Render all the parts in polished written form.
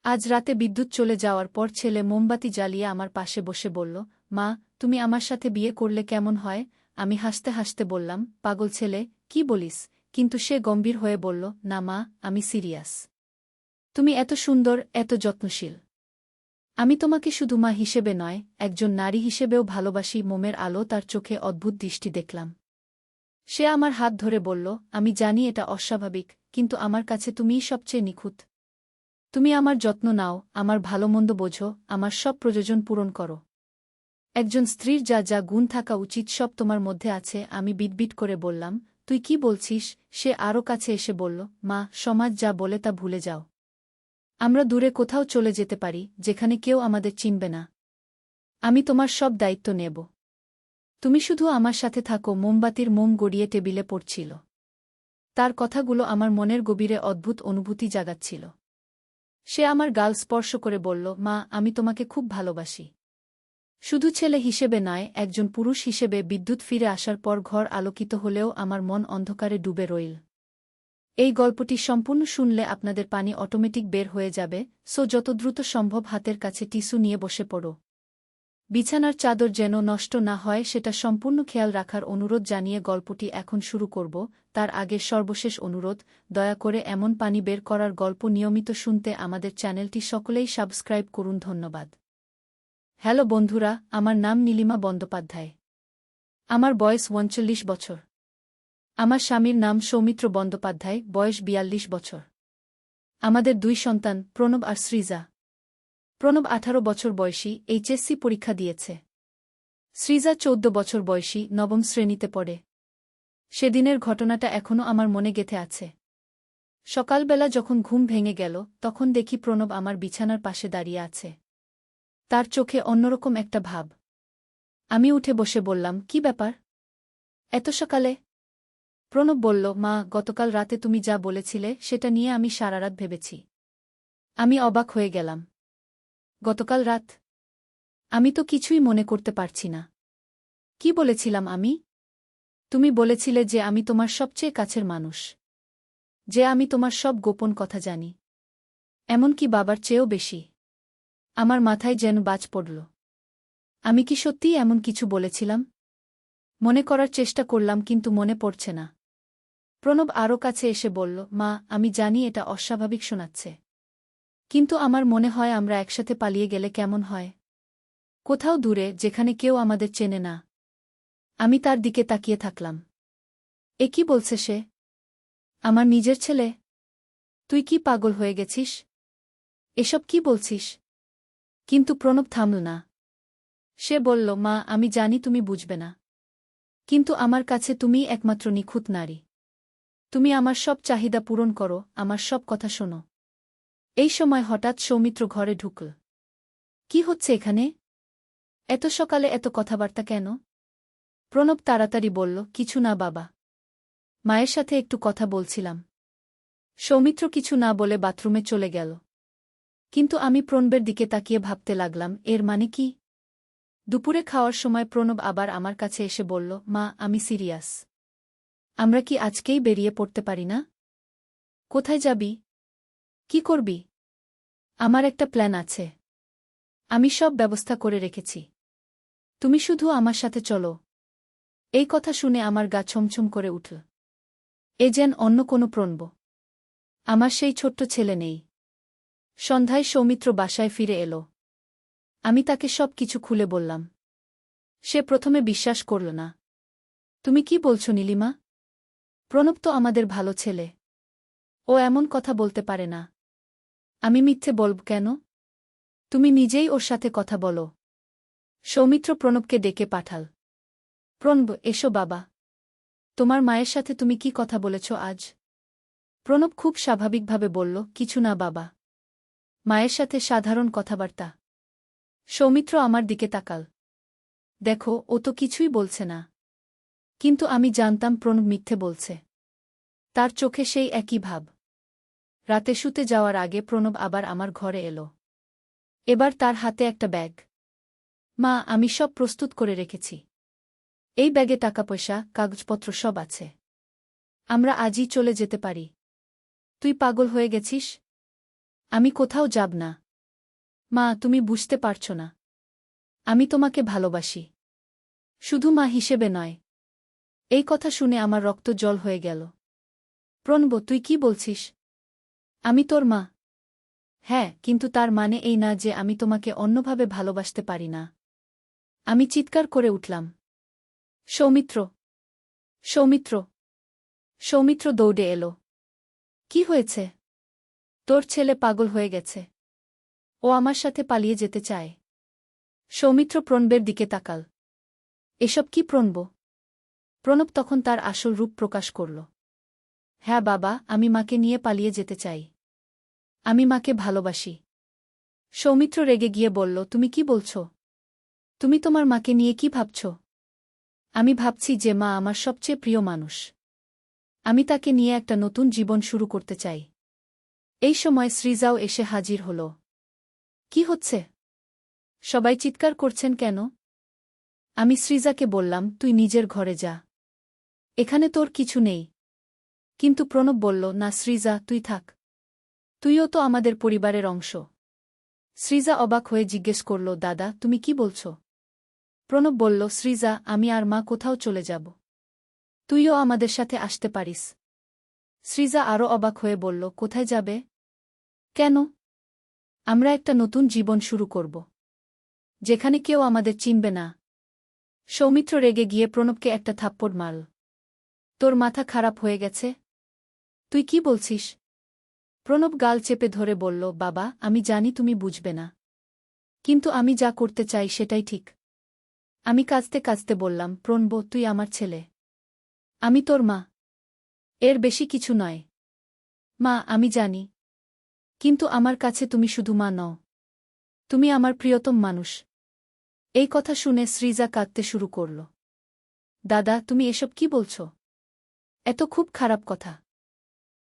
আজ রাতে বিদ্যুৎ চলে যাওয়ার পর ছেলে মোমবাতি জ্বালিয়ে আমার পাশে বসে বলল, মা, তুমি আমার সাথে বিয়ে করলে কেমন হয়? আমি হাসতে হাসতে বললাম, পাগল ছেলে, কি বলিস? কিন্তু সে গম্ভীর হয়ে বলল, না মা, আমি সিরিয়াস। তুমি এত সুন্দর, এত যত্নশীল। আমি তোমাকে শুধু মা হিসেবে নয়, একজন নারী হিসেবেও ভালোবাসি। মোমের আলো তার চোখে অদ্ভুত দৃষ্টি দেখলাম। সে আমার হাত ধরে বলল, আমি জানি এটা অস্বাভাবিক, কিন্তু আমার কাছে তুমিই সবচেয়ে নিখুঁত। তুমি আমার যত্ন নাও, আমার ভালোমন্দ বোঝো, আমার সব প্রয়োজন পূরণ করো। একজন স্ত্রীর যা যা গুণ থাকা উচিত সব তোমার মধ্যে আছে। আমি বিটবিট করে বললাম, তুই কি বলছিস? সে আরও কাছে এসে বলল, মা, সমাজ যা বলে তা ভুলে যাও। আমরা দূরে কোথাও চলে যেতে পারি, যেখানে কেউ আমাদের চিনবে না। আমি তোমার সব দায়িত্ব নেব। তুমি শুধু আমার সাথে থাকো। মোমবাতির মোম গড়িয়ে টেবিলে পড়ছিল। তার কথাগুলো আমার মনের গভীরে অদ্ভুত অনুভূতি জাগাচ্ছিল। সে আমার গাল স্পর্শ করে বলল, মা, আমি তোমাকে খুব ভালোবাসি। শুধু ছেলে হিসেবে নয়, একজন পুরুষ হিসেবে। বিদ্যুৎ ফিরে আসার পর ঘর আলোকিত হলেও আমার মন অন্ধকারে ডুবে রইল। এই গল্পটি সম্পূর্ণ শুনলে আপনাদের পানি অটোমেটিক বের হয়ে যাবে, সো যত দ্রুত সম্ভব হাতের কাছে টিস্যু নিয়ে বসে পড়ো। বিছানার চাদর যেন নষ্ট না হয় সেটা সম্পূর্ণ খেয়াল রাখার অনুরোধ জানিয়ে গল্পটি এখন শুরু করব। তার আগে সর্বশেষ অনুরোধ, দয়া করে এমন পানি বের করার গল্প নিয়মিত শুনতে আমাদের চ্যানেলটি সকলেই সাবস্ক্রাইব করুন। ধন্যবাদ। হ্যালো বন্ধুরা, আমার নাম নীলিমা বন্দ্যোপাধ্যায়। আমার বয়স ৩৯ বছর। আমার স্বামীর নাম সৌমিত্র বন্দ্যোপাধ্যায়, বয়স ৪২ বছর। আমাদের ২ সন্তান, প্রণব আর সৃজা। প্রণব ১৮ বছর বয়সী, এইচএসসি পরীক্ষা দিয়েছে। সৃজা ১৪ বছর বয়সী, নবম শ্রেণীতে পড়ে। সেদিনের ঘটনাটা এখনও আমার মনে গেঁথে আছে। সকালবেলা যখন ঘুম ভেঙে গেল, তখন দেখি প্রণব আমার বিছানার পাশে দাঁড়িয়ে আছে। তার চোখে অন্যরকম একটা ভাব। আমি উঠে বসে বললাম, কি ব্যাপার? এত সকালে? প্রণব বলল, মা, গতকাল রাতে তুমি যা বলেছিলে সেটা নিয়ে আমি সারারাত ভেবেছি। আমি অবাক হয়ে গেলাম। গতকাল রাত? আমি তো কিছুই মনে করতে পারছি না। কি বলেছিলাম আমি? তুমি বলেছিলে যে আমি তোমার সবচেয়ে কাছের মানুষ, যে আমি তোমার সব গোপন কথা জানি, এমনকি বাবার চেয়েও বেশি। আমার মাথায় যেন বাজ পড়ল। আমি কি সত্যিই এমন কিছু বলেছিলাম? মনে করার চেষ্টা করলাম, কিন্তু মনে পড়ছে না। প্রণব আরও কাছে এসে বলল, মা, আমি জানি এটা অস্বাভাবিক শোনাচ্ছে, কিন্তু আমার মনে হয় আমরা একসাথে পালিয়ে গেলে কেমন হয়। কোথাও দূরে, যেখানে কেউ আমাদের চেনে না। আমি তার দিকে তাকিয়ে থাকলাম। এ কি বলছে সে? আমার নিজের ছেলে? তুই কি পাগল হয়ে গেছিস? এসব কি বলছিস? কিন্তু প্রণব থামল না। সে বলল, মা, আমি জানি তুমি বুঝবে না, কিন্তু আমার কাছে তুমিই একমাত্র নিখুঁত নারী। তুমি আমার সব চাহিদা পূরণ করো, আমার সব কথা শোনো। এই সময় হঠাৎ সৌমিত্র ঘরে ঢুকল। কি হচ্ছে এখানে? এত সকালে এত কথাবার্তা কেন? প্রণব তাড়াতাড়ি বলল, কিছু না বাবা, মায়ের সাথে একটু কথা বলছিলাম। সৌমিত্র কিছু না বলে বাথরুমে চলে গেল। কিন্তু আমি প্রণবের দিকে তাকিয়ে ভাবতে লাগলাম, এর মানে কি? দুপুরে খাওয়ার সময় প্রণব আবার আমার কাছে এসে বলল, মা, আমি সিরিয়াস। আমরা কি আজকেই বেরিয়ে পড়তে পারি না? কোথায় যাবি? কি করবি? আমার একটা প্ল্যান আছে। আমি সব ব্যবস্থা করে রেখেছি। তুমি শুধু আমার সাথে চলো। এই কথা শুনে আমার গা ছমছম করে উঠল। এ যেন অন্য কোনো প্রণব। আমার সেই ছোট্ট ছেলে নেই। সন্ধ্যায় সৌমিত্র বাসায় ফিরে এলো। আমি তাকে সব কিছু খুলে বললাম। সে প্রথমে বিশ্বাস করল না। তুমি কি বলছো নীলিমা? প্রণব তো আমাদের ভালো ছেলে। ও এমন কথা বলতে পারে না। আমি মিথ্যে বলব কেন? তুমি নিজেই ওর সাথে কথা বলো। সৌমিত্র প্রণবকে ডেকে পাঠাল। প্রণব, এসো বাবা। তোমার মায়ের সাথে তুমি কি কথা বলেছ আজ? প্রণব খুব স্বাভাবিকভাবে বলল, কিছু না বাবা, মায়ের সাথে সাধারণ কথাবার্তা। সৌমিত্র আমার দিকে তাকাল। দেখো, ও তো কিছুই বলছে না। কিন্তু আমি জানতাম প্রণব মিথ্যে বলছে। তার চোখে সেই একই ভাব। রাতে শুতে যাওয়ার আগে প্রণব আবার আমার ঘরে এলো। এবার তার হাতে একটা ব্যাগ। মা, আমি সব প্রস্তুত করে রেখেছি। এই ব্যাগে টাকাপয়সা, কাগজপত্র সব আছে। আমরা আজই চলে যেতে পারি। তুই পাগল হয়ে গেছিস? আমি কোথাও যাব না। মা, তুমি বুঝতে পারছ না। আমি তোমাকে ভালোবাসি। শুধু মা হিসেবে নয়। এই কথা শুনে আমার রক্ত জল হয়ে গেল। প্রণব, তুই কি বলছিস? আমি তোর মা। হ্যাঁ, কিন্তু তার মানে এই না যে আমি তোমাকে অন্যভাবে ভালোবাসতে পারি না। আমি চিৎকার করে উঠলাম। সৌমিত্র! সৌমিত্র! সৌমিত্র দৌড়ে এলো। কি হয়েছে? তোর ছেলে পাগল হয়ে গেছে। ও আমার সাথে পালিয়ে যেতে চায়। সৌমিত্র প্রণবের দিকে তাকাল। এসব কি প্রণব? প্রণব তখন তার আসল রূপ প্রকাশ করল। হ্যাঁ বাবা, আমি মাকে নিয়ে পালিয়ে যেতে চাই। আমি মাকে ভালোবাসি। সৌমিত্র রেগে গিয়ে বলল, তুমি কি বলছ? তুমি তোমার মাকে নিয়ে কি ভাবছ? আমি ভাবছি যে মা আমার সবচেয়ে প্রিয় মানুষ। আমি তাকে নিয়ে একটা নতুন জীবন শুরু করতে চাই। এই সময় সৃজাও এসে হাজির হল। কি হচ্ছে? সবাই চিৎকার করছেন কেন? আমি সৃজাকে বললাম, তুই নিজের ঘরে যা। এখানে তোর কিছু নেই। কিন্তু প্রণব বলল, না সৃজা, তুই থাক। তুইও তো আমাদের পরিবারের অংশ। সৃজা অবাক হয়ে জিজ্ঞেস করল, দাদা, তুমি কি বলছ? প্রণব বলল, সৃজা, আমি আর মা কোথাও চলে যাব। তুইও আমাদের সাথে আসতে পারিস। সৃজা আরও অবাক হয়ে বলল, কোথায় যাবে? কেন? আমরা একটা নতুন জীবন শুরু করব। যেখানে কেউ আমাদের চিনবে না। সৌমিত্র রেগে গিয়ে প্রণবকে একটা থাপ্পড় মারল। তোর মাথা খারাপ হয়ে গেছে? তুই কি বলছিস? প্রণব গাল চেপে ধরে বলল, বাবা, আমি জানি তুমি বুঝবে না। কিন্তু আমি যা করতে চাই সেটাই ঠিক। আমি কাঁদতে কাঁদতে বললাম, প্রণব, তুই আমার ছেলে। আমি তোর মা। এর বেশি কিছু নয়। মা, আমি জানি। কিন্তু আমার কাছে তুমি শুধু মা নও। তুমি আমার প্রিয়তম মানুষ। এই কথা শুনে সৃজা কাঁদতে শুরু করল। দাদা, তুমি এসব কি বলছ? এত খুব খারাপ কথা।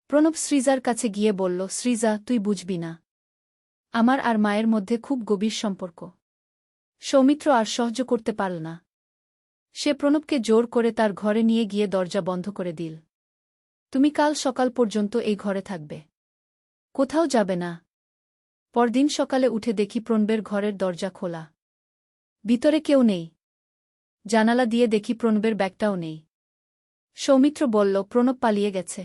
প্রণব সৃজার কাছে গিয়ে বলল, সৃজা, তুই বুঝবি না। আমার আর মায়ের মধ্যে খুব গভীর সম্পর্ক। সৌমিত্র আর সহ্য করতে পারল না। সে প্রণবকে জোর করে তার ঘরে নিয়ে গিয়ে দরজা বন্ধ করে দিল। তুমি কাল সকাল পর্যন্ত এই ঘরে থাকবে। কোথাও যাবে না। পরদিন সকালে উঠে দেখি প্রণবের ঘরের দরজা খোলা। ভিতরে কেউ নেই। জানালা দিয়ে দেখি প্রণবের ব্যাগটাও নেই। সৌমিত্র বলল, প্রণব পালিয়ে গেছে।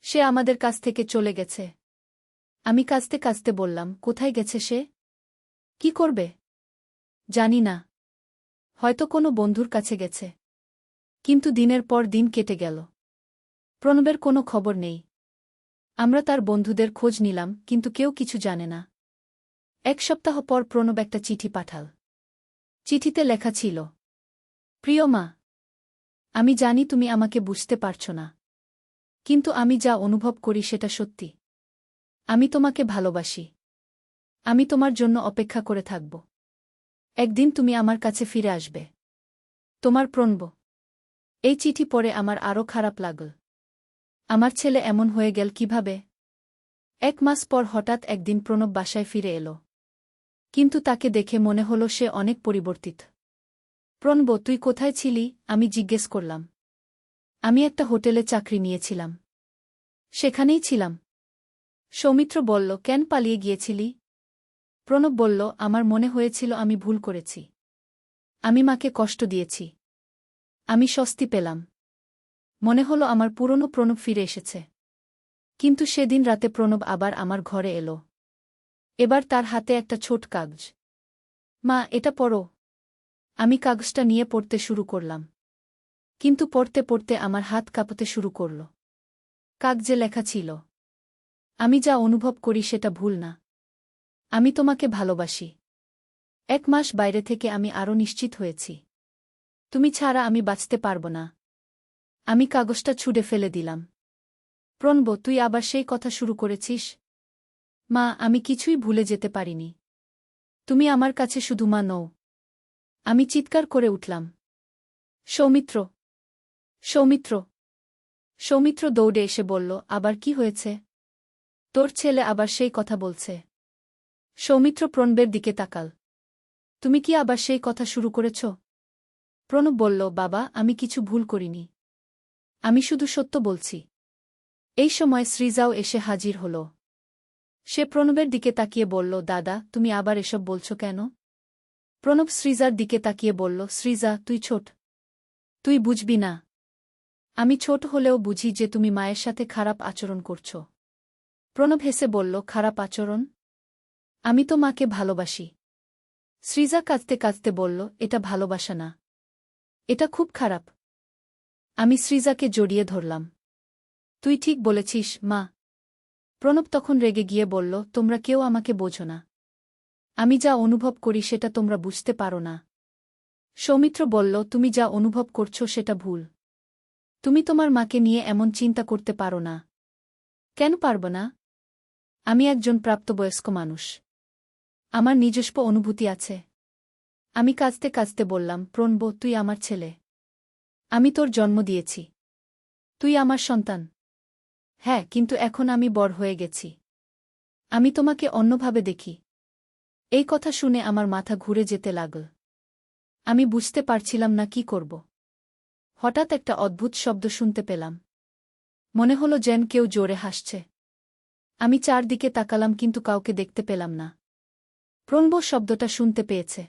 সে আমাদের কাছ থেকে চলে গেছে। আমি কাঁদতে কাঁদতে বললাম, কোথায় গেছে সে? কি করবে? জানি না। হয়তো কোনো বন্ধুর কাছে গেছে। কিন্তু দিনের পর দিন কেটে গেল। প্রণবের কোনো খবর নেই। আমরা তার বন্ধুদের খোঁজ নিলাম, কিন্তু কেউ কিছু জানে না। এক সপ্তাহ পর প্রণব একটা চিঠি পাঠাল। চিঠিতে লেখা ছিল, প্রিয় মা, আমি জানি তুমি আমাকে বুঝতে পারছ না। কিন্তু আমি যা অনুভব করি সেটা সত্যি। আমি তোমাকে ভালোবাসি। আমি তোমার জন্য অপেক্ষা করে থাকব। একদিন তুমি আমার কাছে ফিরে আসবে। তোমার প্রণব। এই চিঠি পড়ে আমার আরও খারাপ লাগল। আমার ছেলে এমন হয়ে গেল কিভাবে? 1 মাস পর হঠাৎ একদিন প্রণব বাসায় ফিরে এলো। কিন্তু তাকে দেখে মনে হলো সে অনেক পরিবর্তিত। প্রণব, তুই কোথায় ছিলি? আমি জিজ্ঞেস করলাম। আমি একটা হোটেলে চাকরি নিয়েছিলাম। সেখানেই ছিলাম। সৌমিত্র বলল, কেন পালিয়ে গিয়েছিলি? প্রণব বলল, আমার মনে হয়েছিল আমি ভুল করেছি। আমি মাকে কষ্ট দিয়েছি। আমি স্বস্তি পেলাম। মনে হলো আমার পুরনো প্রণব ফিরে এসেছে। কিন্তু সেদিন রাতে প্রণব আবার আমার ঘরে এলো। এবার তার হাতে একটা ছোট কাগজ। মা, এটা পড়ো। আমি কাগজটা নিয়ে পড়তে শুরু করলাম। কিন্তু পড়তে পড়তে আমার হাত কাঁপতে শুরু করল। কাগজে লেখা ছিল, আমি যা অনুভব করি সেটা ভুল না। আমি তোমাকে ভালোবাসি। 1 মাস বাইরে থেকে আমি আরও নিশ্চিত হয়েছি। তুমি ছাড়া আমি বাঁচতে পারব না। আমি কাগজটা ছুঁড়ে ফেলে দিলাম। প্রণব, তুই আবার সেই কথা শুরু করেছিস? মা, আমি কিছুই ভুলে যেতে পারিনি। তুমি আমার কাছে শুধু মা নও। আমি চিৎকার করে উঠলাম। সৌমিত্র! সৌমিত্র! সৌমিত্র দৌড়ে এসে বলল, আবার কি হয়েছে? তোর ছেলে আবার সেই কথা বলছে। সৌমিত্র প্রণবের দিকে তাকাল। তুমি কি আবার সেই কথা শুরু করেছ? প্রণব বলল, বাবা, আমি কিছু ভুল করিনি। আমি শুধু সত্য বলছি। এই সময় সৃজাও এসে হাজির হল। সে প্রণবের দিকে তাকিয়ে বলল, দাদা, তুমি আবার এসব বলছো কেন? প্রণব সৃজার দিকে তাকিয়ে বলল, সৃজা, তুই ছোট। তুই বুঝবি না। আমি ছোট হলেও বুঝি যে তুমি মায়ের সাথে খারাপ আচরণ করছো। প্রণব হেসে বলল, খারাপ আচরণ? আমি তো মাকে ভালোবাসি। সৃজা কাঁদতে কাঁদতে বলল, এটা ভালোবাসা না। এটা খুব খারাপ। আমি সৃজাকে জড়িয়ে ধরলাম। তুই ঠিক বলেছিস, মা। প্রণব তখন রেগে গিয়ে বলল, তোমরা কেউ আমাকে বোঝো না। আমি যা অনুভব করি সেটা তোমরা বুঝতে পারো না। সৌমিত্র বলল, তুমি যা অনুভব করছো সেটা ভুল। তুমি তোমার মাকে নিয়ে এমন চিন্তা করতে পারো না। কেন পারব না? আমি একজন প্রাপ্তবয়স্ক মানুষ। আমার নিজস্ব অনুভূতি আছে। আমি কাঁদতে কাঁদতে বললাম, প্রণব, তুই আমার ছেলে। আমি তোর জন্ম দিয়েছি। তুই আমার সন্তান। হ্যাঁ, কিন্তু এখন আমি বড় হয়ে গেছি। আমি তোমাকে অন্যভাবে দেখি। এই কথা শুনে আমার মাথা ঘুরে যেতে লাগল। আমি বুঝতে পারছিলাম না কি করব। হঠাৎ একটা অদ্ভুত শব্দ শুনতে পেলাম। মনে হলো যেন কেউ জোরে হাসছে। আমি চারদিকে তাকালাম কিন্তু কাউকে দেখতে পেলাম না। প্রণব শব্দটা শুনতে পেয়েছে।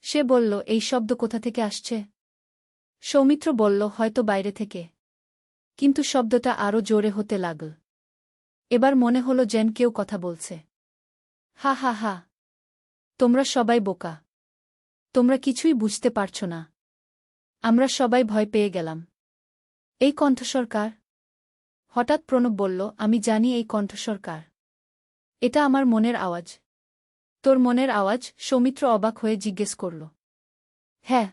সে বলল, এই শব্দ কোথা থেকে আসছে? সৌমিত্র বলল, হয়তো বাইরে থেকে। কিন্তু শব্দটা আরও জোরে হতে লাগল। এবার মনে হলো যেন কেউ কথা বলছে। হা হা হা। তোমরা সবাই বোকা। তোমরা কিছুই বুঝতে পারছ না। আমরা সবাই ভয় পেয়ে গেলাম। এই কণ্ঠস্বর কার? হঠাৎ প্রণব বলল, আমি জানি এই কণ্ঠস্বর কার। এটা আমার মনের আওয়াজ। তোর মনের আওয়াজ? সৌমিত্র অবাক হয়ে জিজ্ঞেস করল। হ্যাঁ।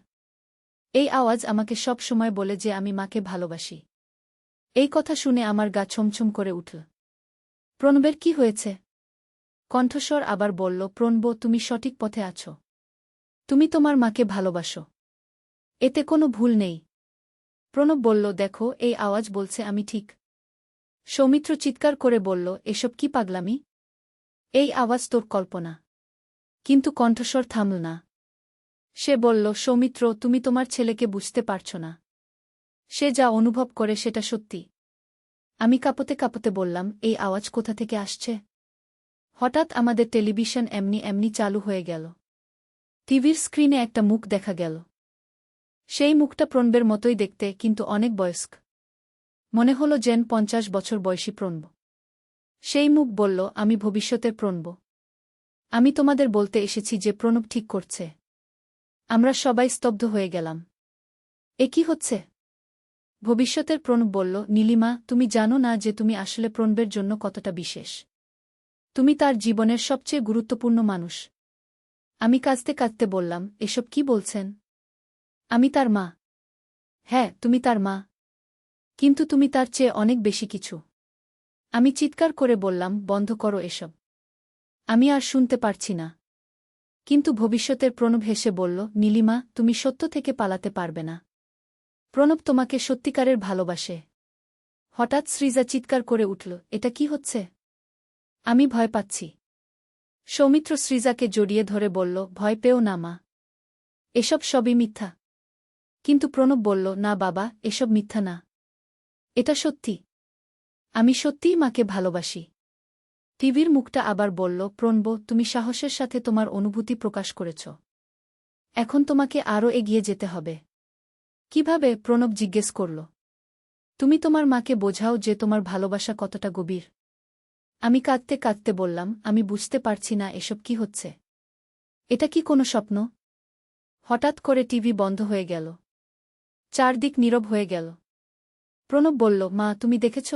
এই আওয়াজ আমাকে সব সময় বলে যে আমি মাকে ভালোবাসি। এই কথা শুনে আমার গা ছমছম করে উঠল। প্রণবের কি হয়েছে? কণ্ঠস্বর আবার বলল, প্রণব, তুমি সঠিক পথে আছো। তুমি তোমার মাকে ভালোবাসো। এতে কোনো ভুল নেই। প্রণব বলল, দেখো, এই আওয়াজ বলছে আমি ঠিক। সৌমিত্র চিৎকার করে বলল, এসব কি পাগলামি? এই আওয়াজ তোর কল্পনা। কিন্তু কণ্ঠস্বর থামল না। সে বলল, সৌমিত্র, তুমি তোমার ছেলেকে বুঝতে পারছ না। সে যা অনুভব করে সেটা সত্যি। আমি কাঁপতে কাঁপতে বললাম, এই আওয়াজ কোথা থেকে আসছে? হঠাৎ আমাদের টেলিভিশন এমনি এমনি চালু হয়ে গেল। টিভির স্ক্রিনে একটা মুখ দেখা গেল। সেই মুখটা প্রণবের মতোই দেখতে, কিন্তু অনেক বয়স্ক। মনে হলো যেন 50 বছর বয়সী প্রণব। সেই মুখ বলল, আমি ভবিষ্যতের প্রণব। আমি তোমাদের বলতে এসেছি যে প্রণব ঠিক করছে। আমরা সবাই স্তব্ধ হয়ে গেলাম। এ কি হচ্ছে? ভবিষ্যতের প্রণব বলল, নীলিমা, তুমি জানো না যে তুমি আসলে প্রণবের জন্য কতটা বিশেষ। তুমি তার জীবনের সবচেয়ে গুরুত্বপূর্ণ মানুষ। আমি কাঁদতে কাঁদতে বললাম, এসব কি বলছেন? আমি তার মা। হ্যাঁ, তুমি তার মা। কিন্তু তুমি তার চেয়ে অনেক বেশি কিছু। আমি চিৎকার করে বললাম, বন্ধ করো এসব। আমি আর শুনতে পারছি না। কিন্তু ভবিষ্যতের প্রণব হেসে বলল, নীলিমা, তুমি সত্য থেকে পালাতে পারবে না। প্রণব তোমাকে সত্যিকারের ভালোবাসে। হঠাৎ সৃজা চিৎকার করে উঠল, এটা কি হচ্ছে? আমি ভয় পাচ্ছি। সৌমিত্র সৃজাকে জড়িয়ে ধরে বলল, ভয় পেও না মা। এসব সবই মিথ্যা। কিন্তু প্রণব বলল, না বাবা, এসব মিথ্যা না। এটা সত্যি। আমি সত্যিই মাকে ভালোবাসি। টিভির মুখটা আবার বলল, প্রণব, তুমি সাহসের সাথে তোমার অনুভূতি প্রকাশ করেছ। এখন তোমাকে আরও এগিয়ে যেতে হবে। কিভাবে? প্রণব জিজ্ঞেস করল। তুমি তোমার মাকে বোঝাও যে তোমার ভালোবাসা কতটা গভীর। আমি কাঁদতে কাঁদতে বললাম, আমি বুঝতে পারছি না এসব কি হচ্ছে। এটা কি কোনো স্বপ্ন? হঠাৎ করে টিভি বন্ধ হয়ে গেল। চারদিক নীরব হয়ে গেল। প্রণব বলল, মা, তুমি দেখেছ?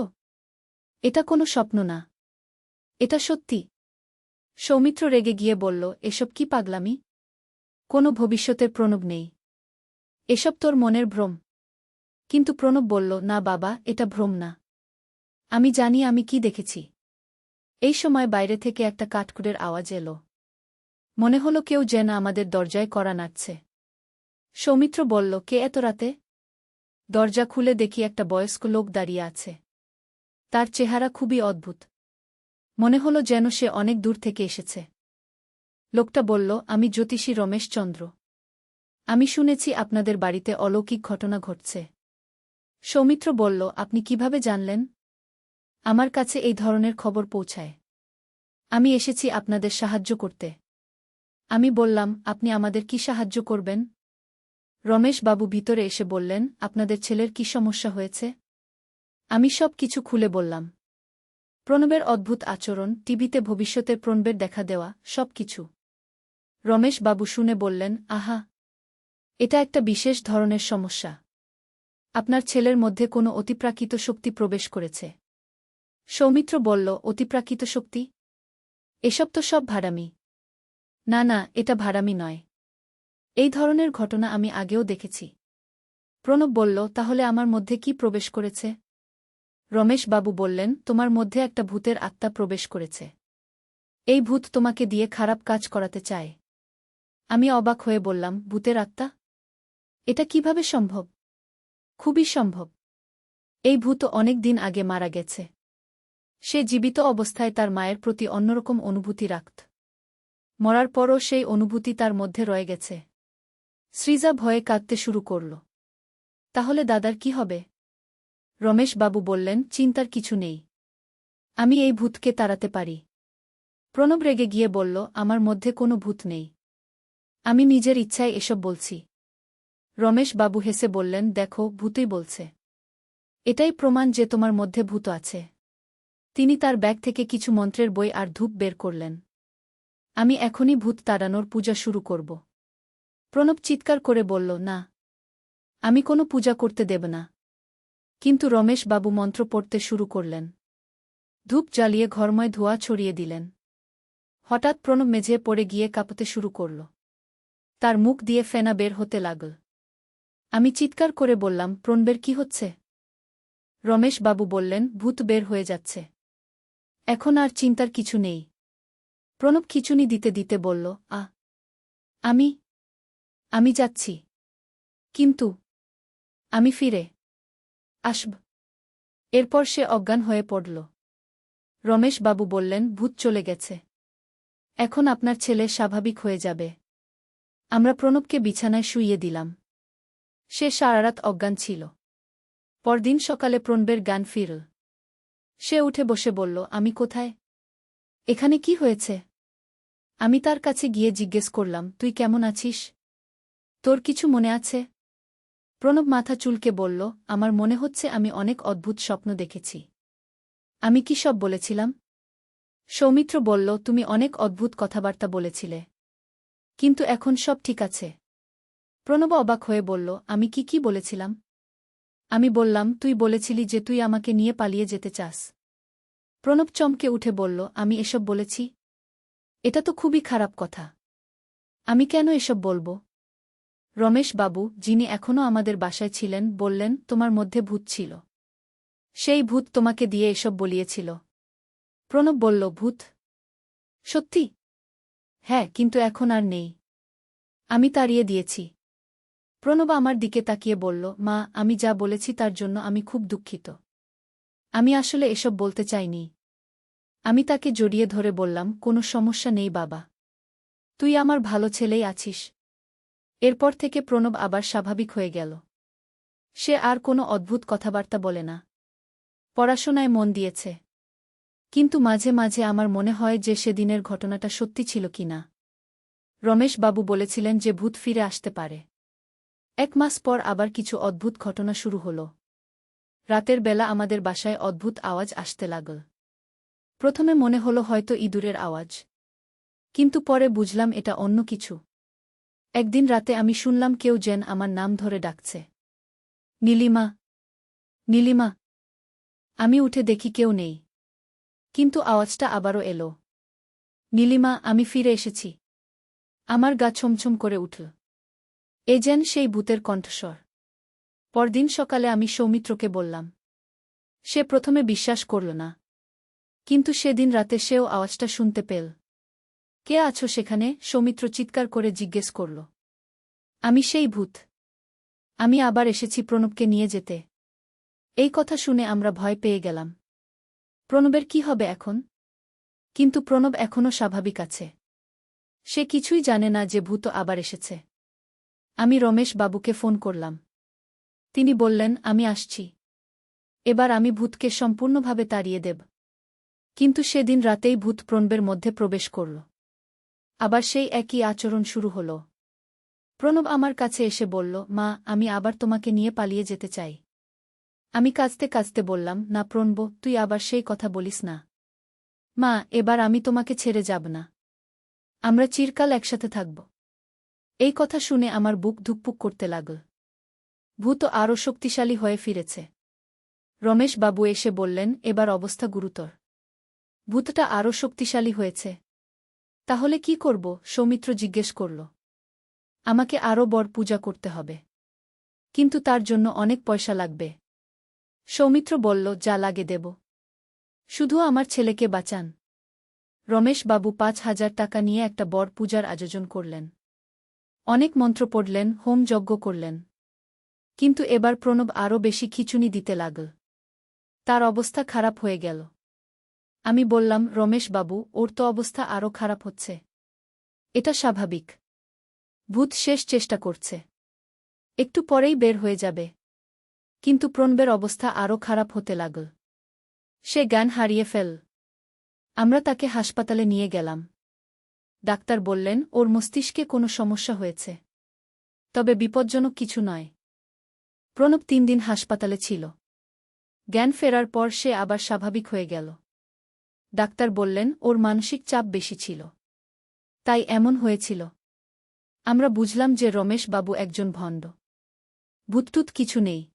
এটা কোনো স্বপ্ন না। এটা সত্যি। সৌমিত্র রেগে গিয়ে বলল, এসব কি পাগলামি? কোনো ভবিষ্যতের প্রণব নেই। এসব তোর মনের ভ্রম। কিন্তু প্রণব বলল, না বাবা, এটা ভ্রম না। আমি জানি আমি কি দেখেছি। এই সময় বাইরে থেকে একটা কাঠকুড়ের আওয়াজ এলো। মনে হলো কেউ যেন আমাদের দরজায় কড়া নাড়ছে। সৌমিত্র বলল, কে এত রাতে? দরজা খুলে দেখি একটা বয়স্ক লোক দাঁড়িয়ে আছে। তার চেহারা খুবই অদ্ভুত। মনে হলো যেন সে অনেক দূর থেকে এসেছে। লোকটা বলল, আমি জ্যোতিষী রমেশ চন্দ্র। আমি শুনেছি আপনাদের বাড়িতে অলৌকিক ঘটনা ঘটছে। সৌমিত্র বলল, আপনি কিভাবে জানলেন? আমার কাছে এই ধরনের খবর পৌঁছায়। আমি এসেছি আপনাদের সাহায্য করতে। আমি বললাম, আপনি আমাদের কি সাহায্য করবেন? রমেশবাবু ভিতরে এসে বললেন, আপনাদের ছেলের কি সমস্যা হয়েছে? আমি সব কিছু খুলে বললাম। প্রণবের অদ্ভুত আচরণ, টিভিতে ভবিষ্যতের প্রণবের দেখা দেওয়া, সব কিছু। রমেশবাবু শুনে বললেন, আহা! এটা একটা বিশেষ ধরনের সমস্যা। আপনার ছেলের মধ্যে কোনো অতিপ্রাকৃত শক্তি প্রবেশ করেছে। সৌমিত্র বলল, অতিপ্রাকৃত শক্তি? এসব তো সব ভাড়ামি। না না, এটা ভাড়ামি নয়। এই ধরনের ঘটনা আমি আগেও দেখেছি। প্রণব বলল, তাহলে আমার মধ্যে কি প্রবেশ করেছে? রমেশবাবু বললেন, তোমার মধ্যে একটা ভূতের আত্মা প্রবেশ করেছে। এই ভূত তোমাকে দিয়ে খারাপ কাজ করাতে চায়। আমি অবাক হয়ে বললাম, ভূতের আত্মা? এটা কিভাবে সম্ভব? খুবই সম্ভব। এই ভূত অনেক দিন আগে মারা গেছে। সে জীবিত অবস্থায় তার মায়ের প্রতি অন্যরকম অনুভূতি রাখত। মরার পরও সেই অনুভূতি তার মধ্যে রয়ে গেছে। সৃজা ভয়ে কাঁদতে শুরু করল। তাহলে দাদার কি হবে? রমেশবাবু বললেন, চিন্তার কিছু নেই। আমি এই ভূতকে তাড়াতে পারি। প্রণব রেগে গিয়ে বলল, আমার মধ্যে কোনো ভূত নেই। আমি নিজের ইচ্ছায় এসব বলছি। রমেশবাবু হেসে বললেন, দেখো, ভূতই বলছে। এটাই প্রমাণ যে তোমার মধ্যে ভূত আছে। তিনি তার ব্যাগ থেকে কিছু মন্ত্রের বই আর ধূপ বের করলেন। আমি এখনই ভূত তাড়ানোর পূজা শুরু করব। প্রণব চিৎকার করে বলল, না, আমি কোনো পূজা করতে দেব না। কিন্তু রমেশবাবু মন্ত্র পড়তে শুরু করলেন। ধূপ জ্বালিয়ে ঘরময় ধোঁয়া ছড়িয়ে দিলেন। হঠাৎ প্রণব মেঝে পড়ে গিয়ে কাঁপতে শুরু করল। তার মুখ দিয়ে ফেনা বের হতে লাগল। আমি চিৎকার করে বললাম, প্রণবের কি হচ্ছে? রমেশবাবু বললেন, ভূত বের হয়ে যাচ্ছে। এখন আর চিন্তার কিছু নেই। প্রণব খিঁচুনি দিতে দিতে বলল, আমি আমি যাচ্ছি। কিন্তু আমি ফিরে আসব। এরপর সে অজ্ঞান হয়ে পড়ল। রমেশবাবু বললেন, ভূত চলে গেছে। এখন আপনার ছেলে স্বাভাবিক হয়ে যাবে। আমরা প্রণবকে বিছানায় শুইয়ে দিলাম। সে সারারাত অজ্ঞান ছিল। পরদিন সকালে প্রণবের জ্ঞান ফিরল। সে উঠে বসে বলল, আমি কোথায়? এখানে কি হয়েছে? আমি তার কাছে গিয়ে জিজ্ঞেস করলাম, তুই কেমন আছিস? তোর কিছু মনে আছে? প্রণব মাথা চুলকে বলল, আমার মনে হচ্ছে আমি অনেক অদ্ভুত স্বপ্ন দেখেছি। আমি কি সব বলেছিলাম? সৌমিত্র বলল, তুমি অনেক অদ্ভুত কথাবার্তা বলেছিলে। কিন্তু এখন সব ঠিক আছে। প্রণব অবাক হয়ে বলল, আমি কি বলেছিলাম? আমি বললাম, তুই বলেছিলি যে তুই আমাকে নিয়ে পালিয়ে যেতে চাস। প্রণব চমকে উঠে বলল, আমি এসব বলেছি? এটা তো খুবই খারাপ কথা। আমি কেন এসব বলব? রমেশবাবু, যিনি এখনও আমাদের বাসায় ছিলেন, বললেন, তোমার মধ্যে ভূত ছিল। সেই ভূত তোমাকে দিয়ে এসব বলিয়েছিল। প্রণব বলল, ভূত? সত্যি? হ্যাঁ, কিন্তু এখন আর নেই। আমি তাড়িয়ে দিয়েছি। প্রণব আমার দিকে তাকিয়ে বলল, মা, আমি যা বলেছি তার জন্য আমি খুব দুঃখিত। আমি আসলে এসব বলতে চাইনি। আমি তাকে জড়িয়ে ধরে বললাম, কোনো সমস্যা নেই বাবা। তুই আমার ভালো ছেলেই আছিস। এরপর থেকে প্রণব আবার স্বাভাবিক হয়ে গেল। সে আর কোনো অদ্ভুত কথাবার্তা বলে না। পড়াশোনায় মন দিয়েছে। কিন্তু মাঝে মাঝে আমার মনে হয় যে সেদিনের ঘটনাটা সত্যি ছিল কিনা। রমেশবাবু বলেছিলেন যে ভূত ফিরে আসতে পারে। 1 মাস পর আবার কিছু অদ্ভুত ঘটনা শুরু হল। রাতের বেলা আমাদের বাসায় অদ্ভুত আওয়াজ আসতে লাগল। প্রথমে মনে হলো হয়তো ইঁদুরের আওয়াজ। কিন্তু পরে বুঝলাম এটা অন্য কিছু। একদিন রাতে আমি শুনলাম কেউ যেন আমার নাম ধরে ডাকছে, নীলিমা, নীলিমা। আমি উঠে দেখি কেউ নেই। কিন্তু আওয়াজটা আবারও এলো, নীলিমা, আমি ফিরে এসেছি। আমার গা ছমছম করে উঠল। এ যেন সেই ভূতের কণ্ঠস্বর। পরদিন সকালে আমি সৌমিত্রকে বললাম। সে প্রথমে বিশ্বাস করল না। কিন্তু সেদিন রাতে সেও আওয়াজটা শুনতে পেল। কে আছো সেখানে? সৌমিত্র চিৎকার করে জিজ্ঞেস করল। আমি সেই ভূত। আমি আবার এসেছি প্রণবকে নিয়ে যেতে। এই কথা শুনে আমরা ভয় পেয়ে গেলাম। প্রণবের কি হবে এখন? কিন্তু প্রণব এখনও স্বাভাবিক আছে। সে কিছুই জানে না যে ভূত আবার এসেছে। আমি রমেশ বাবুকে ফোন করলাম। তিনি বললেন, আমি আসছি। এবার আমি ভূতকে সম্পূর্ণভাবে তাড়িয়ে দেব। কিন্তু সেদিন রাতেই ভূত প্রণবের মধ্যে প্রবেশ করল। আবার সেই একই আচরণ শুরু হল। প্রণব আমার কাছে এসে বলল, মা, আমি আবার তোমাকে নিয়ে পালিয়ে যেতে চাই। আমি কাঁদতে কাঁদতে বললাম, না প্রণব, তুই আবার সেই কথা বলিস না। মা, এবার আমি তোমাকে ছেড়ে যাব না। আমরা চিরকাল একসাথে থাকব। এই কথা শুনে আমার বুক ধুকপুক করতে লাগল। ভূত আরও শক্তিশালী হয়ে ফিরেছে। রমেশ বাবু এসে বললেন, এবার অবস্থা গুরুতর। ভূতটা আরও শক্তিশালী হয়েছে। তাহলে কি করব? সৌমিত্র জিজ্ঞেস করল। আমাকে আরও বড় পূজা করতে হবে। কিন্তু তার জন্য অনেক পয়সা লাগবে। সৌমিত্র বলল, যা লাগে দেব। শুধু আমার ছেলেকে বাঁচান। রমেশ বাবু ৫,০০০ টাকা নিয়ে একটা বড় পূজার আয়োজন করলেন। অনেক মন্ত্র পড়লেন, হোম যজ্ঞ করলেন। কিন্তু এবার প্রণব আরও বেশি খিঁচুনি দিতে লাগল। তার অবস্থা খারাপ হয়ে গেল। আমি বললাম, রমেশ বাবু, ওর তো অবস্থা আরও খারাপ হচ্ছে। এটা স্বাভাবিক। ভূত শেষ চেষ্টা করছে। একটু পরেই বের হয়ে যাবে। কিন্তু প্রণবের অবস্থা আরও খারাপ হতে লাগল। সে জ্ঞান হারিয়ে ফেল। আমরা তাকে হাসপাতালে নিয়ে গেলাম। ডাক্তার বললেন, ওর মস্তিষ্কে কোনো সমস্যা হয়েছে। তবে বিপজ্জনক কিছু নয়। প্রণব ৩ দিন হাসপাতালে ছিল। জ্ঞান ফেরার পর সে আবার স্বাভাবিক হয়ে গেল। ডাক্তার বললেন, ওর মানসিক চাপ বেশি ছিল। তাই এমন হয়েছিল। আমরা বুঝলাম যে রমেশ বাবু একজন ভণ্ড। ভূতটুত কিছু নেই।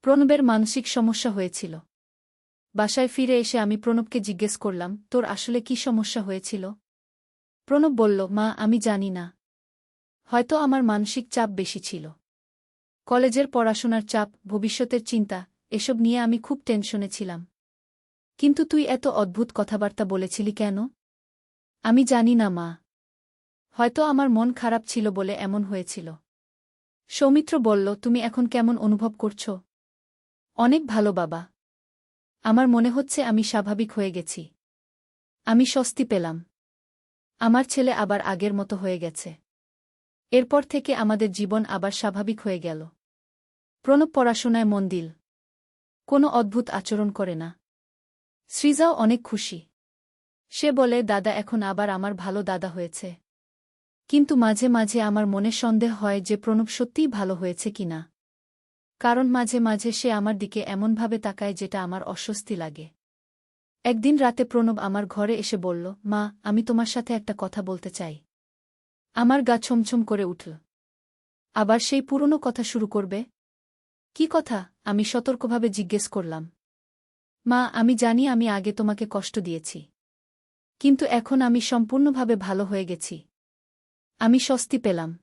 প্রণবের মানসিক সমস্যা হয়েছিল। বাসায় ফিরে এসে আমি প্রণবকে জিজ্ঞেস করলাম, তোর আসলে কি সমস্যা হয়েছিল? প্রণব বলল, মা, আমি জানি না। হয়তো আমার মানসিক চাপ বেশি ছিল। কলেজের পড়াশোনার চাপ, ভবিষ্যতের চিন্তা, এসব নিয়ে আমি খুব টেনশনে ছিলাম। কিন্তু তুই এত অদ্ভুত কথাবার্তা বলেছিলি কেন? আমি জানি না মা। হয়তো আমার মন খারাপ ছিল বলে এমন হয়েছিল। সৌমিত্র বলল, তুমি এখন কেমন অনুভব করছ? অনেক ভালো বাবা। আমার মনে হচ্ছে আমি স্বাভাবিক হয়ে গেছি। আমি স্বস্তি পেলাম। আমার ছেলে আবার আগের মতো হয়ে গেছে। এরপর থেকে আমাদের জীবন আবার স্বাভাবিক হয়ে গেল। প্রণব পড়াশোনায় মন দিল। কোনো অদ্ভুত আচরণ করে না। সৃজাও অনেক খুশি। সে বলে, দাদা এখন আবার আমার ভালো দাদা হয়েছে। কিন্তু মাঝে মাঝে আমার মনে সন্দেহ হয় যে প্রণব সত্যিই ভালো হয়েছে কিনা। কারণ মাঝে মাঝে সে আমার দিকে এমনভাবে তাকায় যেটা আমার অস্বস্তি লাগে। একদিন রাতে প্রণব আমার ঘরে এসে বলল, মা, আমি তোমার সাথে একটা কথা বলতে চাই। আমার গা ছমছম করে উঠল। আবার সেই পুরনো কথা শুরু করবে? কি কথা? আমি সতর্কভাবে জিজ্ঞেস করলাম। মা, আমি জানি আমি আগে তোমাকে কষ্ট দিয়েছি। কিন্তু এখন আমি সম্পূর্ণভাবে ভালো হয়ে গেছি। আমি স্বস্তি পেলাম।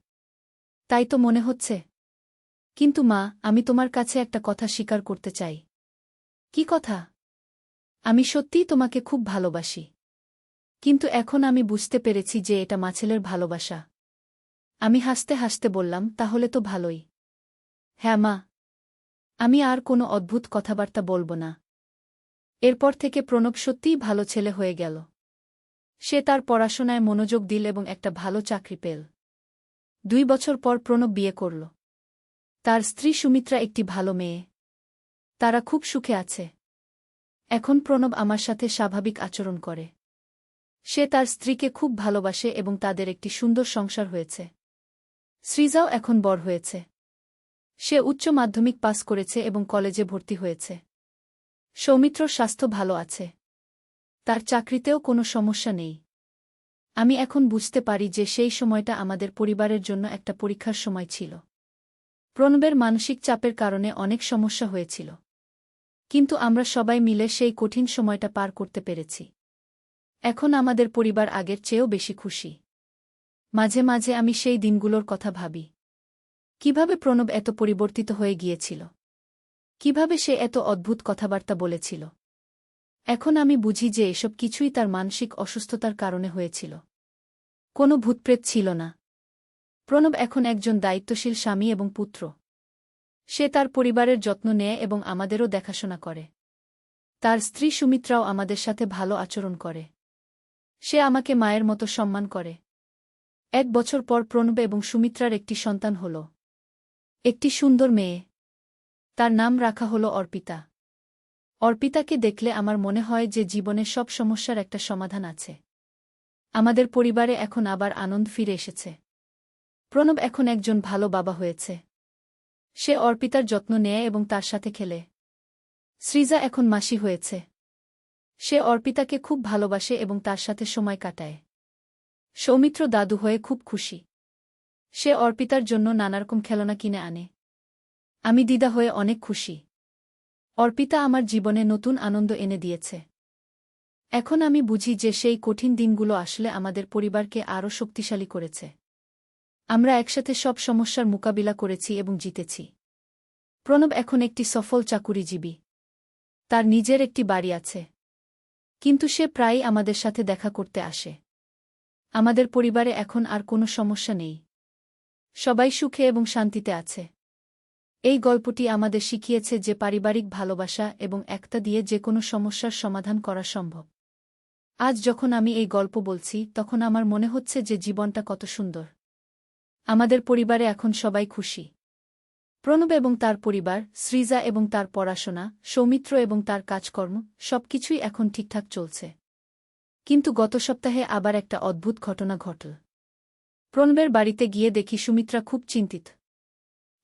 তাই তো মনে হচ্ছে। কিন্তু মা, আমি তোমার কাছে একটা কথা স্বীকার করতে চাই। কি কথা? আমি সত্যিই তোমাকে খুব ভালোবাসি। কিন্তু এখন আমি বুঝতে পেরেছি যে এটা মাছেলের ভালোবাসা। আমি হাসতে হাসতে বললাম, তাহলে তো ভালোই। হ্যাঁ মা। আমি আর কোনো অদ্ভুত কথাবার্তা বলব না। এরপর থেকে প্রণব সত্যিই ভালো ছেলে হয়ে গেল। সে তার পড়াশোনায় মনোযোগ দিল এবং একটা ভালো চাকরি পেল। ২ বছর পর প্রণব বিয়ে করল। তার স্ত্রী সুমিত্রা একটি ভালো মেয়ে। তারা খুব সুখে আছে। এখন প্রণব আমার সাথে স্বাভাবিক আচরণ করে। সে তার স্ত্রীকে খুব ভালোবাসে এবং তাদের একটি সুন্দর সংসার হয়েছে। সৃজাও এখন বড় হয়েছে। সে উচ্চ মাধ্যমিক পাস করেছে এবং কলেজে ভর্তি হয়েছে। সৌমিত্রর স্বাস্থ্য ভালো আছে। তার চাকরিতেও কোনো সমস্যা নেই। আমি এখন বুঝতে পারি যে সেই সময়টা আমাদের পরিবারের জন্য একটা পরীক্ষার সময় ছিল। প্রণবের মানসিক চাপের কারণে অনেক সমস্যা হয়েছিল। কিন্তু আমরা সবাই মিলে সেই কঠিন সময়টা পার করতে পেরেছি। এখন আমাদের পরিবার আগের চেয়েও বেশি খুশি। মাঝে মাঝে আমি সেই দিনগুলোর কথা ভাবি। কিভাবে প্রণব এত পরিবর্তিত হয়ে গিয়েছিল। কিভাবে সে এত অদ্ভুত কথাবার্তা বলেছিল। এখন আমি বুঝি যে এসব কিছুই তার মানসিক অসুস্থতার কারণে হয়েছিল। কোনো ভূতপ্রেত ছিল না। প্রণব এখন একজন দায়িত্বশীল স্বামী এবং পুত্র। সে তার পরিবারের যত্ন নেয় এবং আমাদেরও দেখাশোনা করে। তার স্ত্রী সুমিত্রাও আমাদের সাথে ভালো আচরণ করে। সে আমাকে মায়ের মতো সম্মান করে। ১ বছর পর প্রণব এবং সুমিত্রার একটি সন্তান হল। একটি সুন্দর মেয়ে। তার নাম রাখা হল অর্পিতা। অর্পিতাকে দেখলে আমার মনে হয় যে জীবনের সব সমস্যার একটা সমাধান আছে। আমাদের পরিবারে এখন আবার আনন্দ ফিরে এসেছে। প্রণব এখন একজন ভালো বাবা হয়েছে। সে অর্পিতার যত্ন নেয় এবং তার সাথে খেলে। সৃজা এখন মাসি হয়েছে। সে অর্পিতাকে খুব ভালোবাসে এবং তার সাথে সময় কাটায়। সৌমিত্র দাদু হয়ে খুব খুশি। সে অর্পিতার জন্য নানারকম খেলনা কিনে আনে। আমি দিদা হয়ে অনেক খুশি। অর্পিতা আমার জীবনে নতুন আনন্দ এনে দিয়েছে। এখন আমি বুঝি যে সেই কঠিন দিনগুলো আসলে আমাদের পরিবারকে আরও শক্তিশালী করেছে। আমরা একসাথে সব সমস্যার মোকাবিলা করেছি এবং জিতেছি। প্রণব এখন একটি সফল চাকুরিজীবী। তার নিজের একটি বাড়ি আছে। কিন্তু সে প্রায়ই আমাদের সাথে দেখা করতে আসে। আমাদের পরিবারে এখন আর কোনো সমস্যা নেই। সবাই সুখে এবং শান্তিতে আছে। এই গল্পটি আমাদের শিখিয়েছে যে পারিবারিক ভালোবাসা এবং একতা দিয়ে যে কোনো সমস্যার সমাধান করা সম্ভব। আজ যখন আমি এই গল্প বলছি তখন আমার মনে হচ্ছে যে জীবনটা কত সুন্দর। আমাদের পরিবারে এখন সবাই খুশি। প্রণব এবং তার পরিবার, সৃজা এবং তার পড়াশোনা, সৌমিত্র এবং তার কাজকর্ম সবকিছুই এখন ঠিকঠাক চলছে। কিন্তু গত সপ্তাহে আবার একটা অদ্ভুত ঘটনা ঘটল। প্রণবের বাড়িতে গিয়ে দেখি সুমিত্রা খুব চিন্তিত।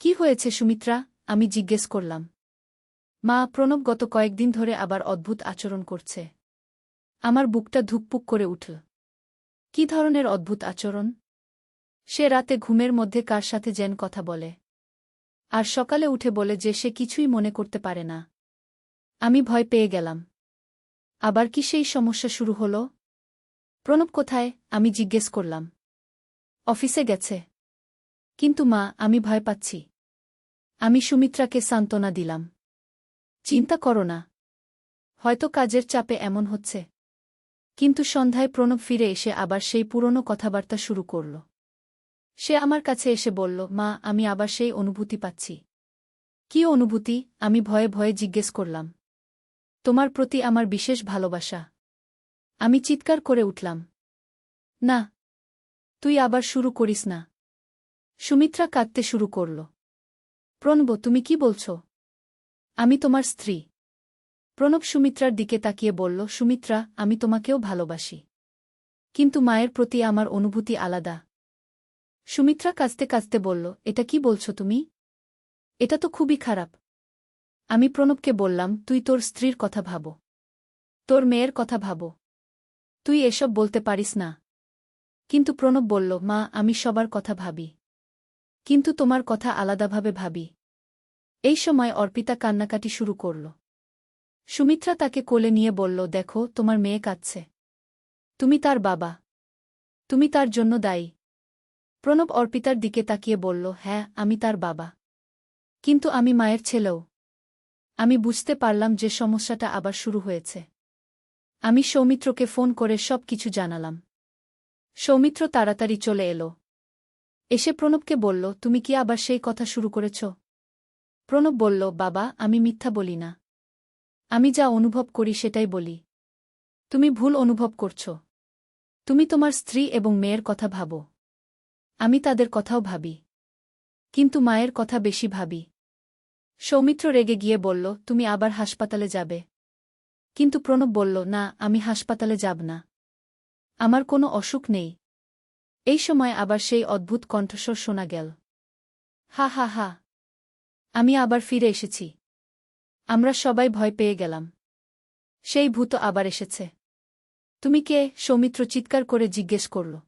কি হয়েছে সুমিত্রা? আমি জিজ্ঞেস করলাম। মা, প্রণব গত কয়েকদিন ধরে আবার অদ্ভুত আচরণ করছে। আমার বুকটা ধুকপুক করে উঠল। কি ধরনের অদ্ভুত আচরণ? সে রাতে ঘুমের মধ্যে কার সাথে যেন কথা বলে। আর সকালে উঠে বলে যে সে কিছুই মনে করতে পারে না। আমি ভয় পেয়ে গেলাম। আবার কি সেই সমস্যা শুরু হল? প্রণব কোথায়? আমি জিজ্ঞেস করলাম। অফিসে গেছে। কিন্তু মা, আমি ভয় পাচ্ছি। আমি সুমিত্রাকে সান্ত্বনা দিলাম। চিন্তা করো না। হয়তো কাজের চাপে এমন হচ্ছে। কিন্তু সন্ধ্যায় প্রণব ফিরে এসে আবার সেই পুরনো কথাবার্তা শুরু করল। সে আমার কাছে এসে বলল, মা, আমি আবার সেই অনুভূতি পাচ্ছি। কি অনুভূতি? আমি ভয়ে ভয়ে জিজ্ঞেস করলাম। তোমার প্রতি আমার বিশেষ ভালোবাসা। আমি চিৎকার করে উঠলাম। না, তুই আবার শুরু করিস না। সুমিত্রা কাঁদতে শুরু করল। প্রণব, তুমি কি বলছ? আমি তোমার স্ত্রী। প্রণব সুমিত্রার দিকে তাকিয়ে বলল, সুমিত্রা, আমি তোমাকেও ভালোবাসি। কিন্তু মায়ের প্রতি আমার অনুভূতি আলাদা। সুমিত্রা কাঁদতে কাঁদতে বলল, এটা কি বলছ তুমি? এটা তো খুবই খারাপ। আমি প্রণবকে বললাম, তুই তোর স্ত্রীর কথা ভাবো। তোর মেয়ের কথা ভাবো। তুই এসব বলতে পারিস না। কিন্তু প্রণব বলল, মা, আমি সবার কথা ভাবি। কিন্তু তোমার কথা আলাদাভাবে ভাবি। এই সময় অর্পিতা কান্নাকাটি শুরু করল। সুমিত্রা তাকে কোলে নিয়ে বলল, দেখো, তোমার মেয়ে কাঁদছে। তুমি তার বাবা। তুমি তার জন্য দায়ী। প্রণব অর্পিতার দিকে তাকিয়ে বলল, হ্যাঁ, আমি তার বাবা। কিন্তু আমি মায়ের ছেলেও। আমি বুঝতে পারলাম যে সমস্যাটা আবার শুরু হয়েছে। আমি সৌমিত্রকে ফোন করে সব কিছু জানালাম। সৌমিত্র তাড়াতাড়ি চলে এলো। এসে প্রণবকে বলল, তুমি কি আবার সেই কথা শুরু করেছ? প্রণব বলল, বাবা, আমি মিথ্যা বলি না। আমি যা অনুভব করি সেটাই বলি। তুমি ভুল অনুভব করছ। তুমি তোমার স্ত্রী এবং মেয়ের কথা ভাবো। আমি তাদের কথাও ভাবি। কিন্তু মায়ের কথা বেশি ভাবি। সৌমিত্র রেগে গিয়ে বলল, তুমি আবার হাসপাতালে যাবে। কিন্তু প্রণব বলল, না, আমি হাসপাতালে যাব না। আমার কোনো অসুখ নেই। এই সময় আবার সেই অদ্ভুত কণ্ঠস্বর শোনা গেল। হা হা হা। আমি আবার ফিরে এসেছি। আমরা সবাই ভয় পেয়ে গেলাম। সেই ভূত আবার এসেছে। তুমি কে? সৌমিত্র চিৎকার করে জিজ্ঞেস করল।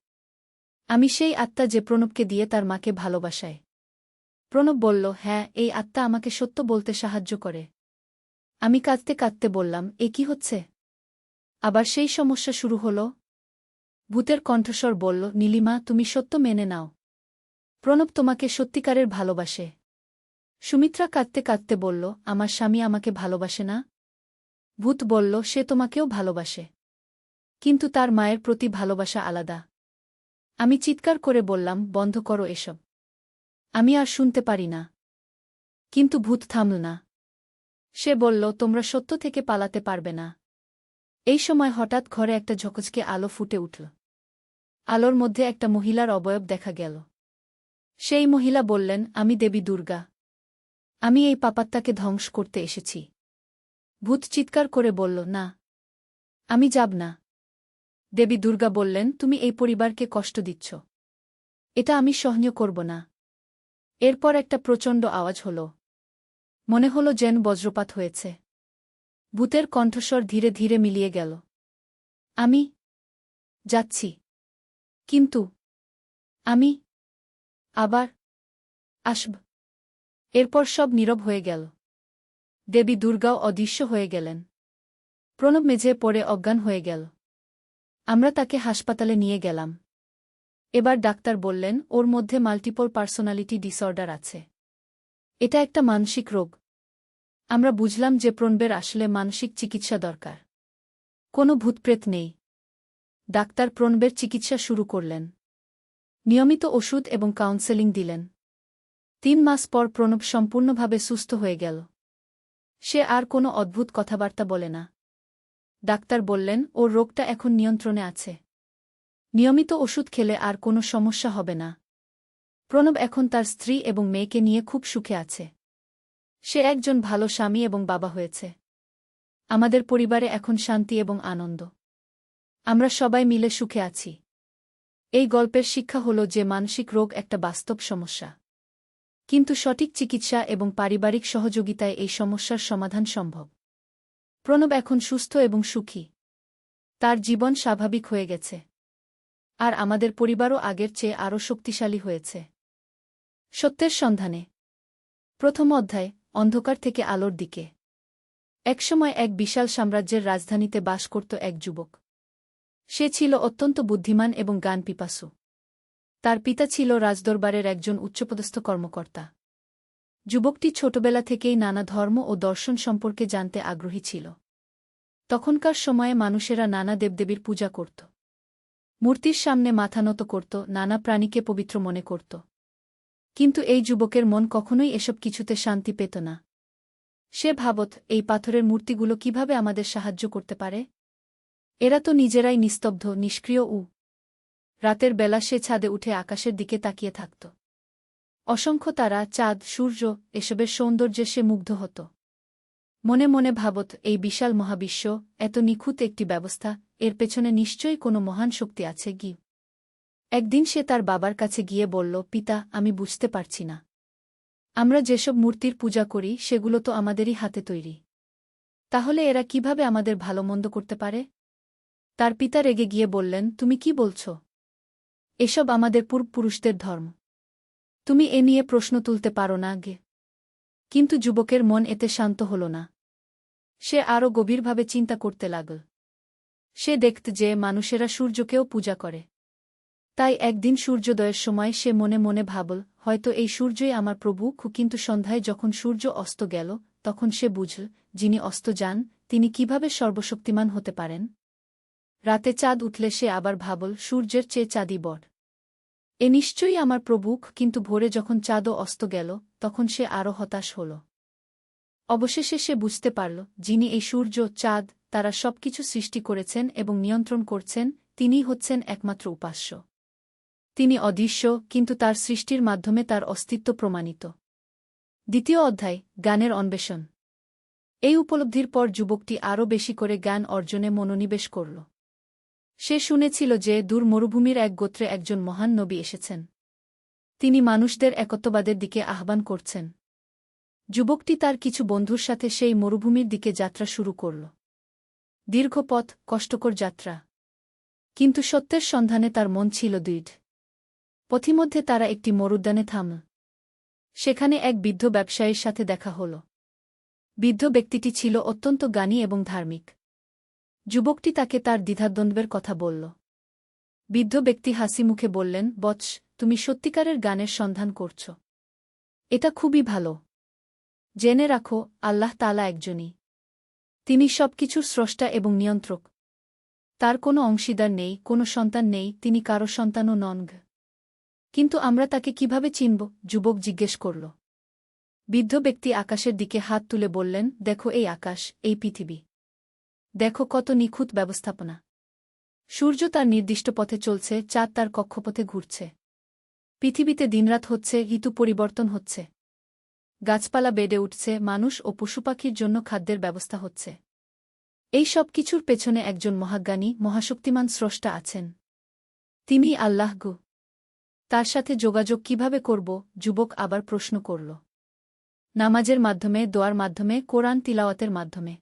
আমি সেই আত্মা যে প্রণবকে দিয়ে তার মাকে ভালোবাসায়। প্রণব বলল, হ্যাঁ, এই আত্মা আমাকে সত্য বলতে সাহায্য করে। আমি কাঁদতে কাঁদতে বললাম, এ কি হচ্ছে? আবার সেই সমস্যা শুরু হল? ভূতের কণ্ঠস্বর বলল, নীলিমা, তুমি সত্য মেনে নাও। প্রণব তোমাকে সত্যিকারের ভালোবাসে। সুমিত্রা কাঁদতে কাঁদতে বলল, আমার স্বামী আমাকে ভালোবাসে না। ভূত বলল, সে তোমাকেও ভালোবাসে। কিন্তু তার মায়ের প্রতি ভালোবাসা আলাদা। আমি চিৎকার করে বললাম, বন্ধ করো এসব। আমি আর শুনতে পারি না। কিন্তু ভূত থামল না। সে বলল, তোমরা সত্য থেকে পালাতে পারবে না। এই সময় হঠাৎ ঘরে একটা ঝকঝকে আলো ফুটে উঠল। আলোর মধ্যে একটা মহিলার অবয়ব দেখা গেল। সেই মহিলা বললেন, আমি দেবী দুর্গা। আমি এই পাপাত্মাকে ধ্বংস করতে এসেছি। ভূত চিৎকার করে বলল, না, আমি যাব না। দেবী দুর্গা বললেন, তুমি এই পরিবারকে কষ্ট দিচ্ছ। এটা আমি সহ্য করব না। এরপর একটা প্রচণ্ড আওয়াজ হল। মনে হল যেন বজ্রপাত হয়েছে। ভূতের কণ্ঠস্বর ধীরে ধীরে মিলিয়ে গেল। আমি যাচ্ছি, কিন্তু আমি আবার আসব। এরপর সব নীরব হয়ে গেল। দেবী দুর্গাও অদৃশ্য হয়ে গেলেন। প্রণব মেঝে পড়ে অজ্ঞান হয়ে গেল। আমরা তাকে হাসপাতালে নিয়ে গেলাম। এবার ডাক্তার বললেন, ওর মধ্যে মাল্টিপল পার্সোনালিটি ডিসঅর্ডার আছে। এটা একটা মানসিক রোগ। আমরা বুঝলাম যে প্রণবের আসলে মানসিক চিকিৎসা দরকার। কোনো ভূতপ্রেত নেই। ডাক্তার প্রণবের চিকিৎসা শুরু করলেন। নিয়মিত ওষুধ এবং কাউন্সেলিং দিলেন। ৩ মাস পর প্রণব সম্পূর্ণভাবে সুস্থ হয়ে গেল। সে আর কোনো অদ্ভুত কথাবার্তা বলে না। ডাক্তার বললেন, ওর রোগটা এখন নিয়ন্ত্রণে আছে। নিয়মিত ওষুধ খেলে আর কোনো সমস্যা হবে না। প্রণব এখন তার স্ত্রী এবং মেয়েকে নিয়ে খুব সুখে আছে। সে একজন ভালো স্বামী এবং বাবা হয়েছে। আমাদের পরিবারে এখন শান্তি এবং আনন্দ। আমরা সবাই মিলে সুখে আছি। এই গল্পের শিক্ষা হল যে মানসিক রোগ একটা বাস্তব সমস্যা। কিন্তু সঠিক চিকিৎসা এবং পারিবারিক সহযোগিতায় এই সমস্যার সমাধান সম্ভব। প্রণব এখন সুস্থ এবং সুখী। তার জীবন স্বাভাবিক হয়ে গেছে। আর আমাদের পরিবারও আগের চেয়ে আরও শক্তিশালী হয়েছে। সত্যের সন্ধানে। প্রথম অধ্যায়, অন্ধকার থেকে আলোর দিকে। একসময় এক বিশাল সাম্রাজ্যের রাজধানীতে বাস করত এক যুবক। সে ছিল অত্যন্ত বুদ্ধিমান এবং জ্ঞানপিপাসু। তার পিতা ছিল রাজদরবারের একজন উচ্চপদস্থ কর্মকর্তা। যুবকটি ছোটবেলা থেকেই নানা ধর্ম ও দর্শন সম্পর্কে জানতে আগ্রহী ছিল। তখনকার সময়ে মানুষেরা নানা দেবদেবীর পূজা করত। মূর্তির সামনে মাথা নত করত, নানা প্রাণীকে পবিত্র মনে করত। কিন্তু এই যুবকের মন কখনোই এসব কিছুতে শান্তি পেত না। সে ভাবত, এই পাথরের মূর্তিগুলো কিভাবে আমাদের সাহায্য করতে পারে? এরা তো নিজেরাই নিস্তব্ধ, নিষ্ক্রিয়। রাতের বেলা সে ছাদে উঠে আকাশের দিকে তাকিয়ে থাকত। অসংখ্য তারা, চাঁদ, সূর্য, এসবের সৌন্দর্যে সে মুগ্ধ হতো। মনে মনে ভাবত, এই বিশাল মহাবিশ্ব, এত নিখুঁত একটি ব্যবস্থা, এর পেছনে নিশ্চয়ই কোনো মহান শক্তি আছে। একদিন সে তার বাবার কাছে গিয়ে বলল, পিতা, আমি বুঝতে পারছি না। আমরা যেসব মূর্তির পূজা করি সেগুলো তো আমাদেরই হাতে তৈরি। তাহলে এরা কিভাবে আমাদের ভালো মন্দ করতে পারে? তার পিতা রেগে গিয়ে বললেন, তুমি কি বলছ? এসব আমাদের পূর্বপুরুষদের ধর্ম। তুমি এ নিয়ে প্রশ্ন তুলতে পারো না। কিন্তু যুবকের মন এতে শান্ত হল না। সে আরও গভীরভাবে চিন্তা করতে লাগল। সে দেখত যে মানুষেরা সূর্যকেও পূজা করে। তাই একদিন সূর্যোদয়ের সময় সে মনে মনে ভাবল, হয়তো এই সূর্যই আমার প্রভু। কিন্তু সন্ধ্যায় যখন সূর্য অস্ত গেল, তখন সে বুঝল, যিনি অস্ত যান, তিনি কিভাবে সর্বশক্তিমান হতে পারেন? রাতে চাঁদ উঠলে সে আবার ভাবল, সূর্যের চেয়ে চাঁদই বড়। এ নিশ্চয়ই আমার প্রভু। কিন্তু ভোরে যখন চাঁদও অস্ত গেল, তখন সে আরও হতাশ হল। অবশেষে সে বুঝতে পারল, যিনি এই সূর্য, চাঁদ, তারা সবকিছু সৃষ্টি করেছেন এবং নিয়ন্ত্রণ করছেন, তিনিই হচ্ছেন একমাত্র উপাস্য। তিনি অদৃশ্য, কিন্তু তার সৃষ্টির মাধ্যমে তার অস্তিত্ব প্রমাণিত। দ্বিতীয় অধ্যায়, জ্ঞানের অন্বেষণ। এই উপলব্ধির পর যুবকটি আরও বেশি করে জ্ঞান অর্জনে মনোনিবেশ করল। সে শুনেছিল যে দূর মরুভূমির এক গোত্রে একজন মহান নবী এসেছেন। তিনি মানুষদের একত্ববাদের দিকে আহ্বান করছেন। যুবকটি তার কিছু বন্ধুর সাথে সেই মরুভূমির দিকে যাত্রা শুরু করল। দীর্ঘ পথ, কষ্টকর যাত্রা। কিন্তু সত্যের সন্ধানে তার মন ছিল দৃঢ়। পথিমধ্যে তারা একটি মরুদ্যানে থামল। সেখানে এক বৃদ্ধ ব্যবসায়ীর সাথে দেখা হল। বৃদ্ধ ব্যক্তিটি ছিল অত্যন্ত জ্ঞানী এবং ধার্মিক। যুবকটি তাকে তার দ্বিধাদ্বন্দ্বের কথা বলল। বৃদ্ধ ব্যক্তি হাসি মুখে বললেন, বৎস, তুমি সত্যিকারের জ্ঞানের সন্ধান করছ। এটা খুবই ভালো। জেনে রাখো, আল্লাহ তাআলা একজনই। তিনি সবকিছুর স্রষ্টা এবং নিয়ন্ত্রক। তার কোনো অংশীদার নেই, কোনো সন্তান নেই, তিনি কারো সন্তানও নন। কিন্তু আমরা তাকে কিভাবে চিনব? যুবক জিজ্ঞেস করল। বৃদ্ধ ব্যক্তি আকাশের দিকে হাত তুলে বললেন, দেখো এই আকাশ, এই পৃথিবী। দেখো কত নিখুঁত ব্যবস্থাপনা। সূর্য তার নির্দিষ্ট পথে চলছে, চাঁদ তার কক্ষপথে ঘুরছে। পৃথিবীতে দিনরাত হচ্ছে, ঋতু পরিবর্তন হচ্ছে। গাছপালা বেড়ে উঠছে, মানুষ ও পশুপাখির জন্য খাদ্যের ব্যবস্থা হচ্ছে। এই সব কিছুর পেছনে একজন মহাজ্ঞানী, মহাশক্তিমান স্রষ্টা আছেন। তিনি আল্লাহ গো। তার সাথে যোগাযোগ কিভাবে করব? যুবক আবার প্রশ্ন করল। নামাজের মাধ্যমে, দোয়ার মাধ্যমে, কোরআন তিলাওয়াতের মাধ্যমে।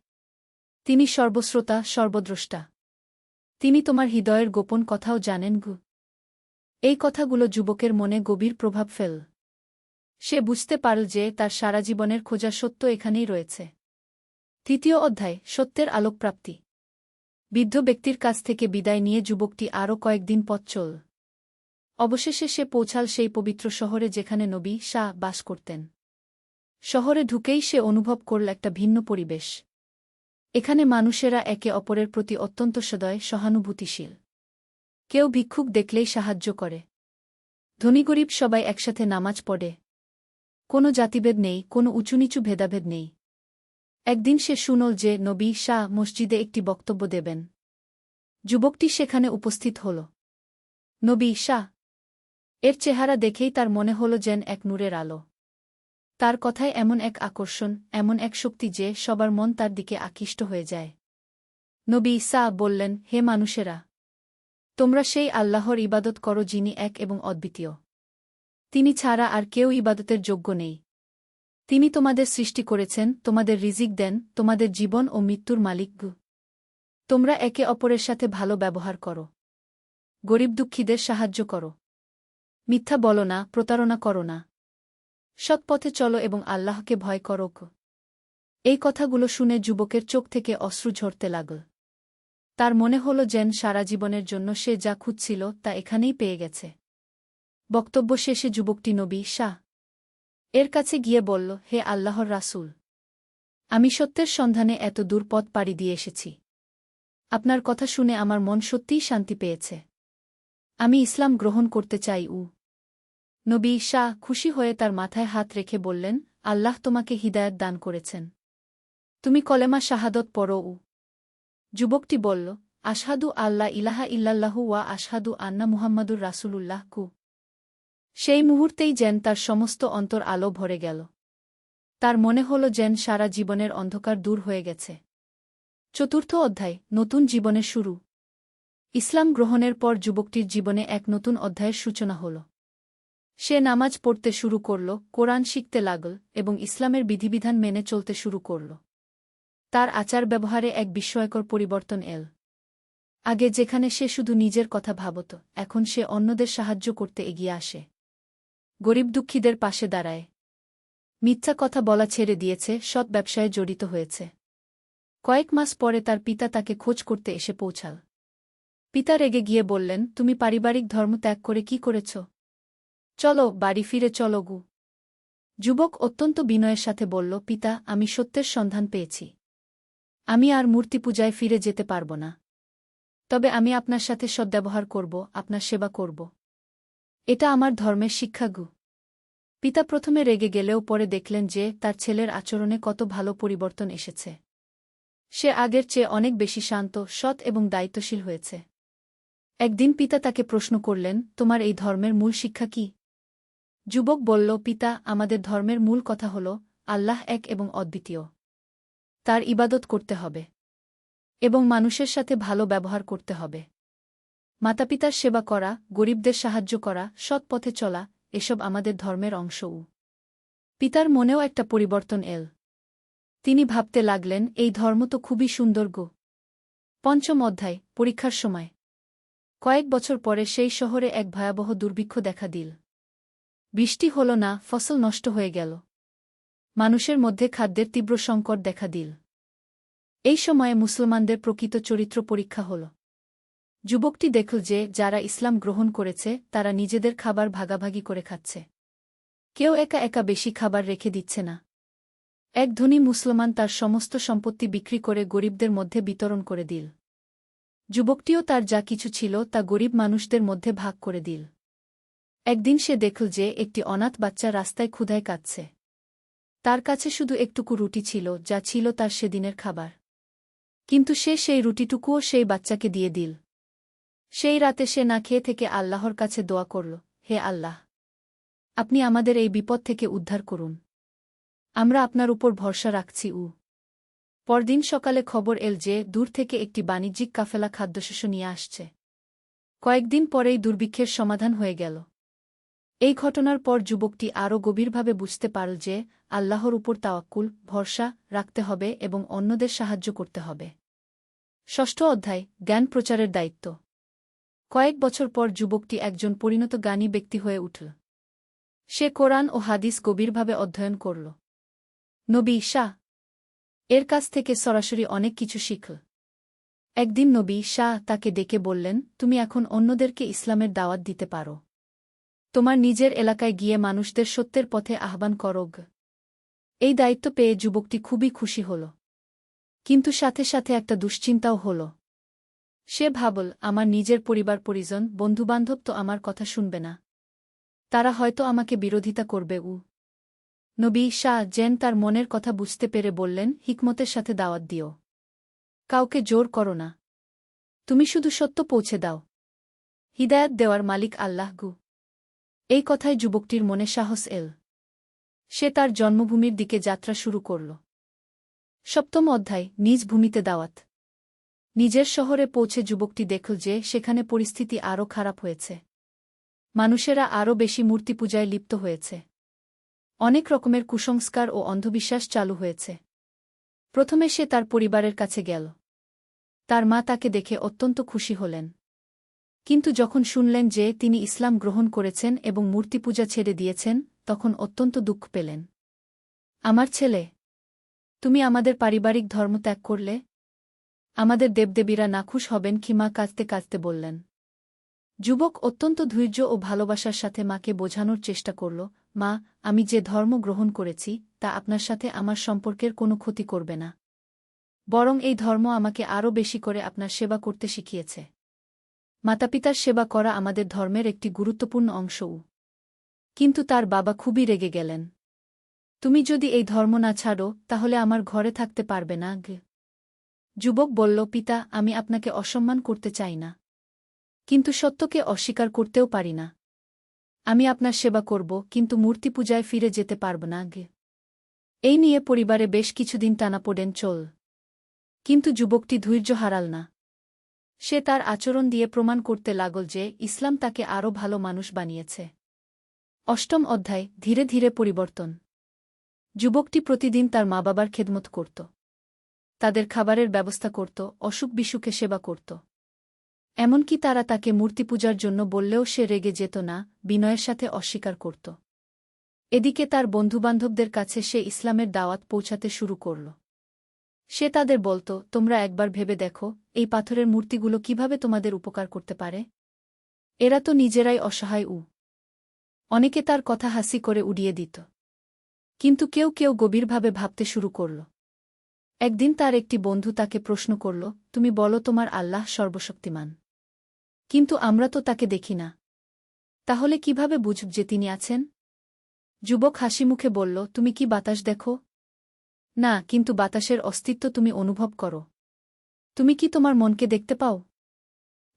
তিনি সর্বশ্রোতা, সর্বদ্রষ্টা। তিনি তোমার হৃদয়ের গোপন কথাও জানেন গো। এই কথাগুলো যুবকের মনে গভীর প্রভাব ফেল। সে বুঝতে পারল যে তার সারা জীবনের খোঁজা সত্য এখানেই রয়েছে। তৃতীয় অধ্যায়, সত্যের আলোকপ্রাপ্তি। বৃদ্ধ ব্যক্তির কাছ থেকে বিদায় নিয়ে যুবকটি আরও কয়েকদিন পথ চল। অবশেষে সে পৌঁছাল সেই পবিত্র শহরে যেখানে নবী শাহ বাস করতেন। শহরে ঢুকেই সে অনুভব করল একটা ভিন্ন পরিবেশ। এখানে মানুষেরা একে অপরের প্রতি অত্যন্ত সদয়, সহানুভূতিশীল। কেউ ভিক্ষুক দেখলেই সাহায্য করে। ধনী গরিব সবাই একসাথে নামাজ পড়ে। কোনো জাতিভেদ নেই, কোনো উঁচুনিচু ভেদাভেদ নেই। একদিন সে শুনল যে নবী শাহ মসজিদে একটি বক্তব্য দেবেন। যুবকটি সেখানে উপস্থিত হল। নবী শাহ এর চেহারা দেখেই তার মনে হল যেন এক নূরের আলো। তার কথায় এমন এক আকর্ষণ, এমন এক শক্তি যে সবার মন তার দিকে আকৃষ্ট হয়ে যায়। নবী শাহ বললেন, হে মানুষেরা! তোমরা সেই আল্লাহর ইবাদত করো যিনি এক এবং অদ্বিতীয়। তিনি ছাড়া আর কেউ ইবাদতের যোগ্য নেই। তিনি তোমাদের সৃষ্টি করেছেন, তোমাদের রিজিক দেন, তোমাদের জীবন ও মৃত্যুর মালিক। তোমরা একে অপরের সাথে ভালো ব্যবহার করো। গরিব দুঃখীদের সাহায্য করো। মিথ্যা বলো না, প্রতারণা করো না। সৎ পথে চলো এবং আল্লাহকে ভয় করো। এই কথাগুলো শুনে যুবকের চোখ থেকে অশ্রু ঝরতে লাগল। তার মনে হল যেন সারা জীবনের জন্য সে যা খুঁজছিল তা এখানেই পেয়ে গেছে। বক্তব্য শেষে যুবকটি নবী শাহ এর কাছে গিয়ে বলল, হে আল্লাহর রাসূল! আমি সত্যের সন্ধানে এত দূর পথ পাড়ি দিয়ে এসেছি। আপনার কথা শুনে আমার মন সত্যিই শান্তি পেয়েছে। আমি ইসলাম গ্রহণ করতে চাই। নবী শাহ খুশি হয়ে তার মাথায় হাত রেখে বললেন, আল্লাহ তোমাকে হিদায়াত দান করেছেন। তুমি কলেমা শাহাদত পড়ো। যুবকটি বলল, আশহাদু আল্লা ইলাহা ইল্লাল্লাহু ওয়া আশহাদু আন্না মুহাম্মাদুর রাসূলুল্লাহ। সেই মুহূর্তেই যেন তার সমস্ত অন্তর আলো ভরে গেল। তার মনে হল যেন সারা জীবনের অন্ধকার দূর হয়ে গেছে। চতুর্থ অধ্যায়, নতুন জীবনের শুরু। ইসলাম গ্রহণের পর যুবকটির জীবনে এক নতুন অধ্যায়ের সূচনা হল। সে নামাজ পড়তে শুরু করল, কোরআন শিখতে লাগল এবং ইসলামের বিধিবিধান মেনে চলতে শুরু করল। তার আচার ব্যবহারে এক বিস্ময়কর পরিবর্তন এল। আগে যেখানে সে শুধু নিজের কথা ভাবত, এখন সে অন্যদের সাহায্য করতে এগিয়ে আসে। গরিব দুঃখীদের পাশে দাঁড়ায়। মিথ্যা কথা বলা ছেড়ে দিয়েছে, সৎ ব্যবসায়ে জড়িত হয়েছে। কয়েক মাস পরে তার পিতা তাকে খোঁজ করতে এসে পৌঁছাল। পিতা রেগে গিয়ে বললেন, তুমি পারিবারিক ধর্ম ত্যাগ করে কি করেছ? চলো, বাড়ি ফিরে চলো গু। যুবক অত্যন্ত বিনয়ের সাথে বলল, পিতা, আমি সত্যের সন্ধান পেয়েছি। আমি আর মূর্তি পূজায় ফিরে যেতে পারব না। তবে আমি আপনার সাথে সদ্ব্যবহার করব, আপনার সেবা করব। এটা আমার ধর্মের শিক্ষা গু। পিতা প্রথমে রেগে গেলেও পরে দেখলেন যে তার ছেলের আচরণে কত ভালো পরিবর্তন এসেছে। সে আগের চেয়ে অনেক বেশি শান্ত, সৎ এবং দায়িত্বশীল হয়েছে। একদিন পিতা তাকে প্রশ্ন করলেন, তোমার এই ধর্মের মূল শিক্ষা কি? যুবক বলল, পিতা, আমাদের ধর্মের মূল কথা হল আল্লাহ এক এবং অদ্বিতীয়। তার ইবাদত করতে হবে এবং মানুষের সাথে ভালো ব্যবহার করতে হবে। মাতাপিতার সেবা করা, গরিবদের সাহায্য করা, সৎ পথে চলা, এসব আমাদের ধর্মের অংশ। পিতার মনেও একটা পরিবর্তন এল। তিনি ভাবতে লাগলেন, এই ধর্ম তো খুবই সুন্দর গো। পঞ্চম অধ্যায়, পরীক্ষার সময়। কয়েক বছর পরে সেই শহরে এক ভয়াবহ দুর্ভিক্ষ দেখা দিল। বৃষ্টি হল না, ফসল নষ্ট হয়ে গেল। মানুষের মধ্যে খাদ্যের তীব্র সংকট দেখা দিল। এই সময়ে মুসলমানদের প্রকৃত চরিত্র পরীক্ষা হল। যুবকটি দেখল যে যারা ইসলাম গ্রহণ করেছে তারা নিজেদের খাবার ভাগাভাগি করে খাচ্ছে। কেউ একা একা বেশি খাবার রেখে দিচ্ছে না। এক ধনী মুসলমান তার সমস্ত সম্পত্তি বিক্রি করে গরিবদের মধ্যে বিতরণ করে দিল। যুবকটিও তার যা কিছু ছিল তা গরিব মানুষদের মধ্যে ভাগ করে দিল। একদিন সে দেখল যে একটি অনাথ বাচ্চা রাস্তায় ক্ষুধায় কাঁদছে। তার কাছে শুধু একটুকু রুটি ছিল, যা ছিল তার সেদিনের খাবার। কিন্তু সে সেই রুটিটুকুও সেই বাচ্চাকে দিয়ে দিল। সেই রাতে সে না খেয়ে থেকে আল্লাহর কাছে দোয়া করল, হে আল্লাহ! আপনি আমাদের এই বিপদ থেকে উদ্ধার করুন। আমরা আপনার উপর ভরসা রাখছি। পরদিন সকালে খবর এল যে দূর থেকে একটি বাণিজ্যিক কাফেলা খাদ্যশস্য নিয়ে আসছে। কয়েকদিন পরেই দুর্ভিক্ষের সমাধান হয়ে গেল। এই ঘটনার পর যুবকটি আরও গভীরভাবে বুঝতে পারল যে আল্লাহর উপর তাওয়াক্কুল, ভরসা রাখতে হবে এবং অন্যদের সাহায্য করতে হবে। ষষ্ঠ অধ্যায়, জ্ঞান প্রচারের দায়িত্ব। কয়েক বছর পর যুবকটি একজন পরিণত জ্ঞানী ব্যক্তি হয়ে উঠল। সে কোরআন ও হাদিস গভীরভাবে অধ্যয়ন করল। নবী ঈসা এর কাছ থেকে সরাসরি অনেক কিছু শিখল। একদিন নবী শাহ তাকে ডেকে বললেন, তুমি এখন অন্যদেরকে ইসলামের দাওয়াত দিতে পারো। তোমার নিজের এলাকায় গিয়ে মানুষদের সত্যের পথে আহ্বান করোগ। এই দায়িত্ব পেয়ে যুবকটি খুবই খুশি হল। কিন্তু সাথে সাথে একটা দুশ্চিন্তাও হল। সে ভাবল, আমার নিজের পরিবার পরিজন, বন্ধুবান্ধব তো আমার কথা শুনবে না। তারা হয়তো আমাকে বিরোধিতা করবে। নবী শাহ জেন তার মনের কথা বুঝতে পেরে বললেন, হিকমতের সাথে দাওয়াত দিও। কাউকে জোর করো না। তুমি শুধু সত্য পৌঁছে দাও। হিদায়াত দেওয়ার মালিক আল্লাহ গু। এই কথায় যুবকটির মনে সাহস এল। সে তার জন্মভূমির দিকে যাত্রা শুরু করল। সপ্তম অধ্যায়, নিজ ভূমিতে দাওয়াত। নিজের শহরে পৌঁছে যুবকটি দেখল যে সেখানে পরিস্থিতি আরও খারাপ হয়েছে। মানুষেরা আরও বেশি মূর্তিপূজায় লিপ্ত হয়েছে। অনেক রকমের কুসংস্কার ও অন্ধবিশ্বাস চালু হয়েছে। প্রথমে সে তার পরিবারের কাছে গেল। তার মা তাকে দেখে অত্যন্ত খুশি হলেন। কিন্তু যখন শুনলেন যে তিনি ইসলাম গ্রহণ করেছেন এবং মূর্তিপূজা ছেড়ে দিয়েছেন, তখন অত্যন্ত দুঃখ পেলেন। আমার ছেলে, তুমি আমাদের পারিবারিক ধর্ম ত্যাগ করলে? আমাদের দেবদেবীরা নাখুশ হবেন কি? মা কাঁদতে কাঁদতে বললেন। যুবক অত্যন্ত ধৈর্য ও ভালোবাসার সাথে মাকে বোঝানোর চেষ্টা করল, মা, আমি যে ধর্ম গ্রহণ করেছি তা আপনার সাথে আমার সম্পর্কের কোনো ক্ষতি করবে না। বরং এই ধর্ম আমাকে আরও বেশি করে আপনার সেবা করতে শিখিয়েছে। মাতাপিতার সেবা করা আমাদের ধর্মের একটি গুরুত্বপূর্ণ অংশও। কিন্তু তার বাবা খুবই রেগে গেলেন। তুমি যদি এই ধর্ম না ছাড়ো তাহলে আমার ঘরে থাকতে পারবে না। যুবক বলল, পিতা, আমি আপনাকে অসম্মান করতে চাই না, কিন্তু সত্যকে অস্বীকার করতেও পারি না। আমি আপনার সেবা করব, কিন্তু মূর্তিপূজায় ফিরে যেতে পারব না। এই নিয়ে পরিবারে বেশ কিছুদিন টানাপোড়েন চল। কিন্তু যুবকটি ধৈর্য হারাল না। সে তার আচরণ দিয়ে প্রমাণ করতে লাগল যে ইসলাম তাকে আরও ভালো মানুষ বানিয়েছে। অষ্টম অধ্যায়, ধীরে ধীরে পরিবর্তন। যুবকটি প্রতিদিন তার মা বাবার খেদমত করত। তাদের খাবারের ব্যবস্থা করত, অসুখ বিসুখে সেবা করত। এমনকি তারা তাকে মূর্তিপূজার জন্য বললেও সে রেগে যেত না, বিনয়ের সাথে অস্বীকার করত। এদিকে তার বন্ধুবান্ধবদের কাছে সে ইসলামের দাওয়াত পৌঁছাতে শুরু করল। সে তাদের বলত, তোমরা একবার ভেবে দেখো, এই পাথরের মূর্তিগুলো কিভাবে তোমাদের উপকার করতে পারে। এরা তো নিজেরাই অসহায়। অনেকে তার কথা হাসি করে উড়িয়ে দিত। কিন্তু কেউ কেউ গভীরভাবে ভাবতে শুরু করল। একদিন তার একটি বন্ধু তাকে প্রশ্ন করল, তুমি বলো তোমার আল্লাহ সর্বশক্তিমান, কিন্তু আমরা তো তাকে দেখি না। তাহলে কিভাবে বুঝব যে তিনি আছেন? যুবক হাসিমুখে বলল, তুমি কি বাতাস দেখো? না, কিন্তু বাতাসের অস্তিত্ব তুমি অনুভব করো। তুমি কি তোমার মনকে দেখতে পাও?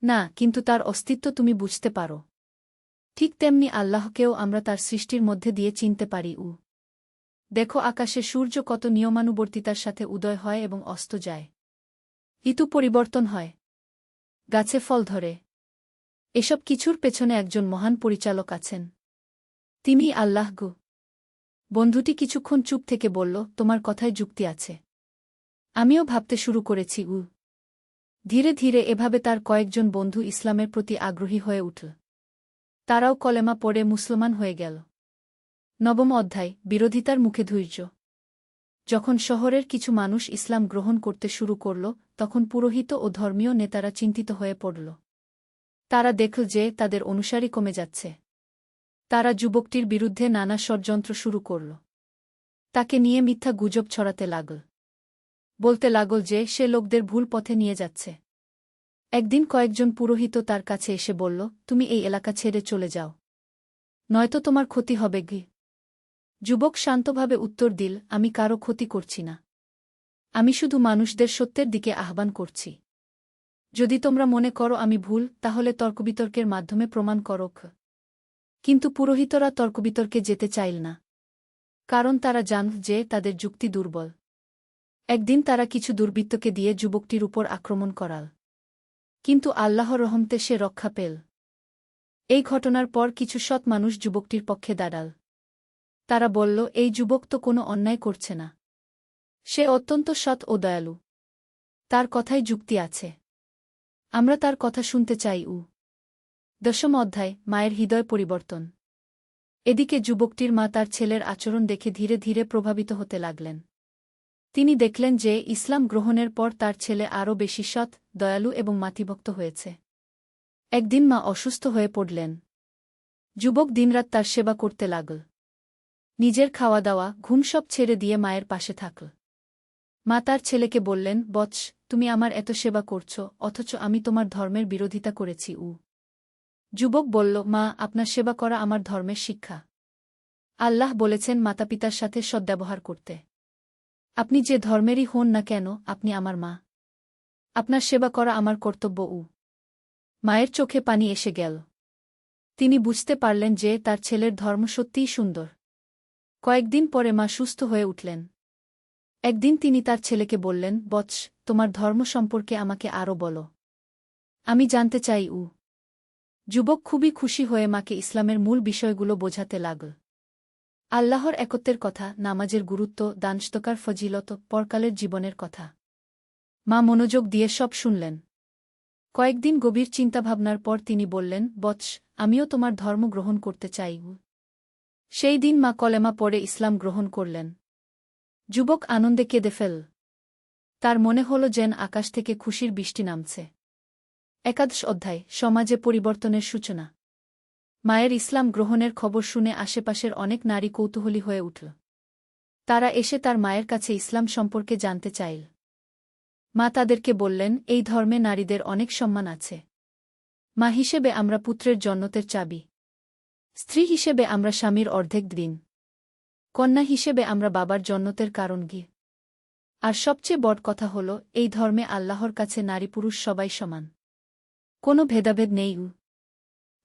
না, কিন্তু তার অস্তিত্ব তুমি বুঝতে পারো। ঠিক তেমনি আল্লাহকেও আমরা তার সৃষ্টির মধ্যে দিয়ে চিনতে পারি। দেখো, আকাশে সূর্য কত নিয়মানুবর্তিতার সাথে উদয় হয় এবং অস্ত যায়। ঋতু পরিবর্তন হয়, গাছে ফল ধরে। এসব কিছুর পেছনে একজন মহান পরিচালক আছেন। তিনি আল্লাহ গো। বন্ধুটি কিছুক্ষণ চুপ থেকে বলল, তোমার কথায় যুক্তি আছে। আমিও ভাবতে শুরু করেছি। ধীরে ধীরে এভাবে তার কয়েকজন বন্ধু ইসলামের প্রতি আগ্রহী হয়ে উঠল। তারাও কলেমা পড়ে মুসলমান হয়ে গেল। নবম অধ্যায়, বিরোধিতার মুখে ধৈর্য। যখন শহরের কিছু মানুষ ইসলাম গ্রহণ করতে শুরু করল, তখন পুরোহিত ও ধর্মীয় নেতারা চিন্তিত হয়ে পড়ল। তারা দেখল যে তাদের অনুসারী কমে যাচ্ছে। তারা যুবকটির বিরুদ্ধে নানা ষড়যন্ত্র শুরু করল। তাকে নিয়ে মিথ্যা গুজব ছড়াতে লাগল। বলতে লাগল যে সে লোকদের ভুল পথে নিয়ে যাচ্ছে। একদিন কয়েকজন পুরোহিত তার কাছে এসে বলল, তুমি এই এলাকা ছেড়ে চলে যাও, নয়তো তোমার ক্ষতি হবে। যুবক শান্তভাবে উত্তর দিল, আমি কারো ক্ষতি করছি না। আমি শুধু মানুষদের সত্যের দিকে আহ্বান করছি। যদি তোমরা মনে করো আমি ভুল, তাহলে তর্কবিতর্কের মাধ্যমে প্রমাণ করো। কিন্তু পুরোহিতরা তর্কবিতর্কে যেতে চাইল না। কারণ তারা জানত যে তাদের যুক্তি দুর্বল। একদিন তারা কিছু দুর্বৃত্তকে দিয়ে যুবকটির উপর আক্রমণ করাল। কিন্তু আল্লাহর রহমতে সে রক্ষা পেল। এই ঘটনার পর কিছু সৎ মানুষ যুবকটির পক্ষে দাঁড়াল। তারা বলল, এই যুবক তো কোনো অন্যায় করছে না। সে অত্যন্ত সৎ ও দয়ালু। তার কথায় যুক্তি আছে। আমরা তার কথা শুনতে চাই। 10ম অধ্যায়, মায়ের হৃদয় পরিবর্তন। এদিকে যুবকটির মা তার ছেলের আচরণ দেখে ধীরে ধীরে প্রভাবিত হতে লাগলেন। তিনি দেখলেন যে ইসলাম গ্রহণের পর তার ছেলে আরও বেশি সৎ, দয়ালু এবং মাতৃভক্ত হয়েছে। একদিন মা অসুস্থ হয়ে পড়লেন। যুবক দিনরাত তার সেবা করতে লাগল। নিজের খাওয়া দাওয়া, ঘুম সব ছেড়ে দিয়ে মায়ের পাশে থাকল। মা তার ছেলেকে বললেন, বৎস, তুমি আমার এত সেবা করছ, অথচ আমি তোমার ধর্মের বিরোধিতা করেছি। যুবক বলল, মা, আপনার সেবা করা আমার ধর্মের শিক্ষা। আল্লাহ বলেছেন মাতাপিতার সাথে সদ্ব্যবহার করতে। আপনি যে ধর্মেরই হন না কেন, আপনি আমার মা। আপনার সেবা করা আমার কর্তব্য। মায়ের চোখে পানি এসে গেল। তিনি বুঝতে পারলেন যে তার ছেলের ধর্ম সত্যিই সুন্দর। কয়েকদিন পরে মা সুস্থ হয়ে উঠলেন। একদিন তিনি তার ছেলেকে বললেন, বৎস, তোমার ধর্ম সম্পর্কে আমাকে আরও বলো। আমি জানতে চাই। যুবক খুবই খুশি হয়ে মাকে ইসলামের মূল বিষয়গুলো বোঝাতে লাগল। আল্লাহর একত্বের কথা, নামাজের গুরুত্ব, দানস্তকার ফজিলত, পরকালের জীবনের কথা। মা মনোযোগ দিয়ে সব শুনলেন। কয়েকদিন গভীর চিন্তাভাবনার পর তিনি বললেন, বৎস, আমিও তোমার ধর্ম গ্রহণ করতে চাই। সেই দিন মা কলেমা পড়ে ইসলাম গ্রহণ করলেন। যুবক আনন্দে কেঁদে ফেল। তার মনে হল যেন আকাশ থেকে খুশির বৃষ্টি নামছে। একাদশ অধ্যায়, সমাজে পরিবর্তনের সূচনা। মায়ের ইসলাম গ্রহণের খবর শুনে আশেপাশের অনেক নারী কৌতূহলী হয়ে উঠল। তারা এসে তার মায়ের কাছে ইসলাম সম্পর্কে জানতে চাইল। মা তাদেরকে বললেন, এই ধর্মে নারীদের অনেক সম্মান আছে। মা হিসেবে আমরা পুত্রের জন্নতের চাবি। স্ত্রী হিসেবে আমরা স্বামীর অর্ধেক দিন। কন্যা হিসেবে আমরা বাবার জন্নতের কারণ গি। আর সবচেয়ে বড় কথা হল, এই ধর্মে আল্লাহর কাছে নারী পুরুষ সবাই সমান। কোনো ভেদাভেদ নেই।